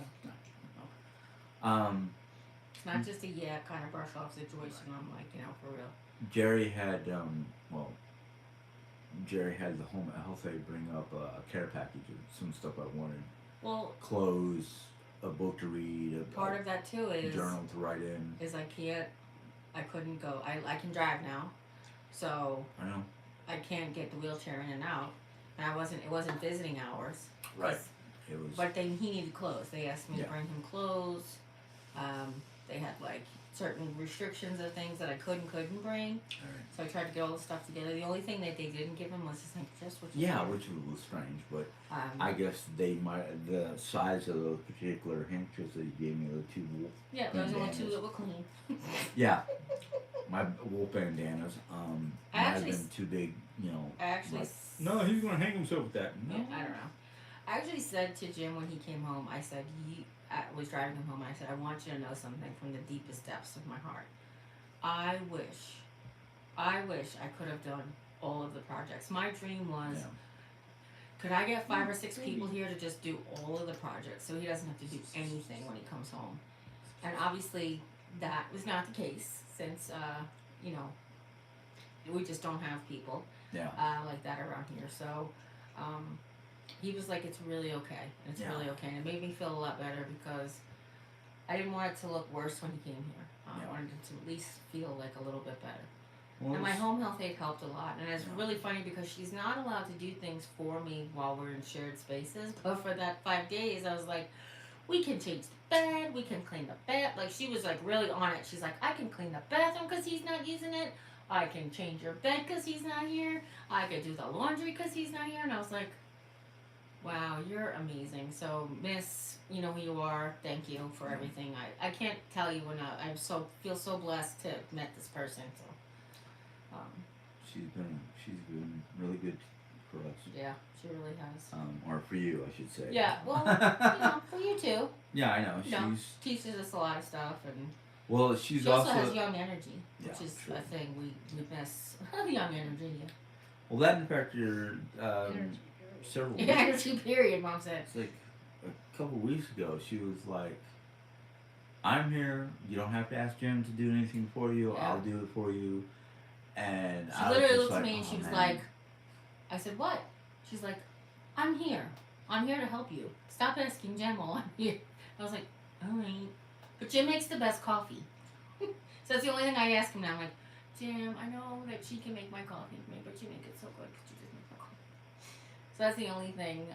It's not just a kind of brush off situation. I'm like, for real. Jerry had the home health aide bring up a care package of some stuff I wanted. Well, Clothes, a book to read, part of that too a is journal to write in. I couldn't go. I can drive now, so I know. I can't get the wheelchair in and out. And it wasn't visiting hours. Right. It was. But he needed clothes. They asked me Yeah. to bring him clothes. They had certain restrictions of things that I couldn't bring. All right. So I tried to get all the stuff together. The only thing that they didn't give him was his handkerchiefs, which Yeah, was which was strange, but weird. I guess the size of those particular handkerchiefs that he gave me, the two wool. Yeah, there was only two bandanas. that were clean. Yeah, my wool bandanas. I Might have actually been too big, I actually Like- No, he's gonna hang himself with that. Yeah, I don't know. I actually said to Jim when he came home, I said, I was driving him home, I said, I want you to know something from the deepest depths of my heart. I wish I could have done all of the projects. My dream was, Yeah. could I get 5 or 6 people here to just do all of the projects so he doesn't have to do anything when he comes home? And obviously that was not the case since, we just don't have people Yeah. like that around here. So he was like, it's really okay. It's Yeah. really okay. And it made me feel a lot better because I didn't want it to look worse when he came here. I Yeah. wanted it to at least feel like a little bit better. Well, And my home health aide helped a lot. And it's really funny because she's not allowed to do things for me while we're in shared spaces. But for that 5 days, I was like, we can change the bed, we can clean the bed. Like, she was like really on it. She's like, I can clean the bathroom because he's not using it. I can change your bed because he's not here. I could do the laundry because he's not here. And I was like, wow, you're amazing. So, Miss, you know who you are. Thank you for everything. I can't tell you enough. Feel so blessed to have met this person. So, She's been really good for us. Yeah, she really has. Or for you, I should say. Yeah, well, for you too. Yeah, I know. You know, She's teaches us a lot of stuff, and well. She's she also has young energy, which Yeah, is true. a thing we miss. Young energy. well. That in fact, you're Energy. several. Yeah. Energy period, Mom said. It's like a couple weeks ago. She was like, "I'm here. You don't have to ask Jim to do anything for you. Yeah. I'll do it for you." And She I was literally just looked like, at me and "Oh, she was man." like, I said, what? She's like, I'm here. I'm here to help you. Stop asking Jim while I'm here. I was like, alright. But Jim makes the best coffee. So that's the only thing I ask him now. I'm like, Jim, I know that she can make my coffee for me, but you make it so good because you just make my coffee. So that's the only thing.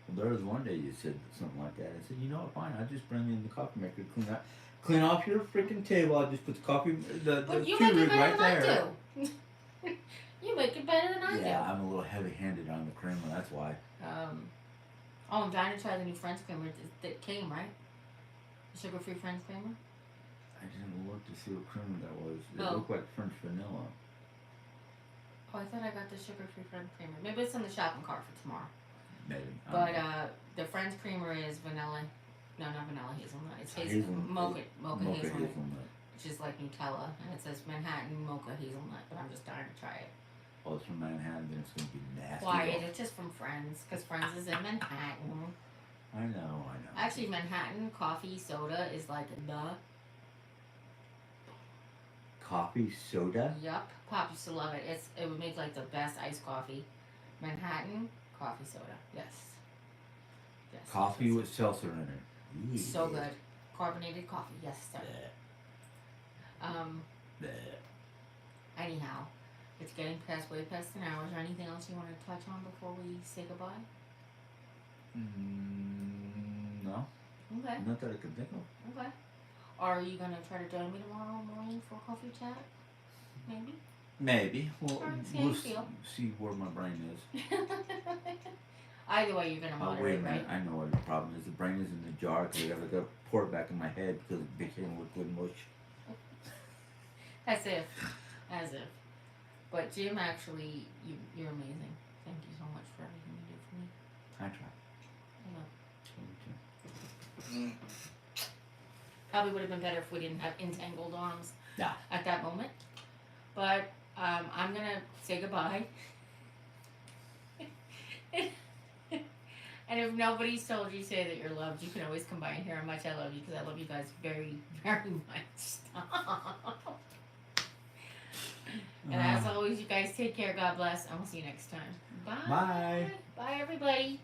Well, there was one day you said something like that. I said, you know what, fine. I'll just bring in the coffee maker, clean off your freaking table. I'll just put the coffee, the But you Keurig make it better right than there. I do. You make it better than I Yeah, do. I'm a little heavy-handed on the creamer. That's why. Oh, I'm dying to try the new French creamer that came, right? The sugar-free French creamer. I didn't look to see what creamer that was. It Oh. looked like French vanilla. Oh, I thought I got the sugar-free French creamer. Maybe it's in the shopping cart for tomorrow. Maybe. I But don't know. the French creamer is vanilla. No, not vanilla hazelnut. It's Hazelnut. mocha hazelnut, hazelnut. which is like Nutella, and it says Manhattan mocha hazelnut. But I'm just dying to try it. Oh, it's from Manhattan. Then it's gonna be nasty. Quiet. It's just from Friends, because Friends is in Manhattan. I know. Actually, Manhattan coffee soda is like the Coffee soda. yup. Pop used to love it. It would make like the best iced coffee. Manhattan coffee soda. Yes. Yes. Coffee yes, with seltzer in it. yes. So good. Carbonated coffee. Yes, sir. Bleh, bleh. Anyhow, it's getting way past an hour. Is there anything else you want to touch on before we say goodbye? No, Okay. not that I can think of. Okay. Are you gonna try to join me tomorrow morning for a coffee chat? Maybe. Maybe. Well, Alright, see how we'll you feel. see where my brain is. Either way, you're gonna Oh, wait a moderate, minute. right? I know what the problem is. The brain is in the jar because I gotta pour it back in my head because it became liquid mush. As if. But Jim, actually, you're amazing. Thank you so much for everything you do for me. I try. I know. Probably would have been better if we didn't have entangled arms Yeah. at that moment. But I'm gonna say goodbye. And if nobody's told you say that you're loved, you can always come by and hear how much I love you because I love you guys very, very much. And as always, you guys take care. God bless. And we'll see you next time. Bye. Bye. Bye, everybody.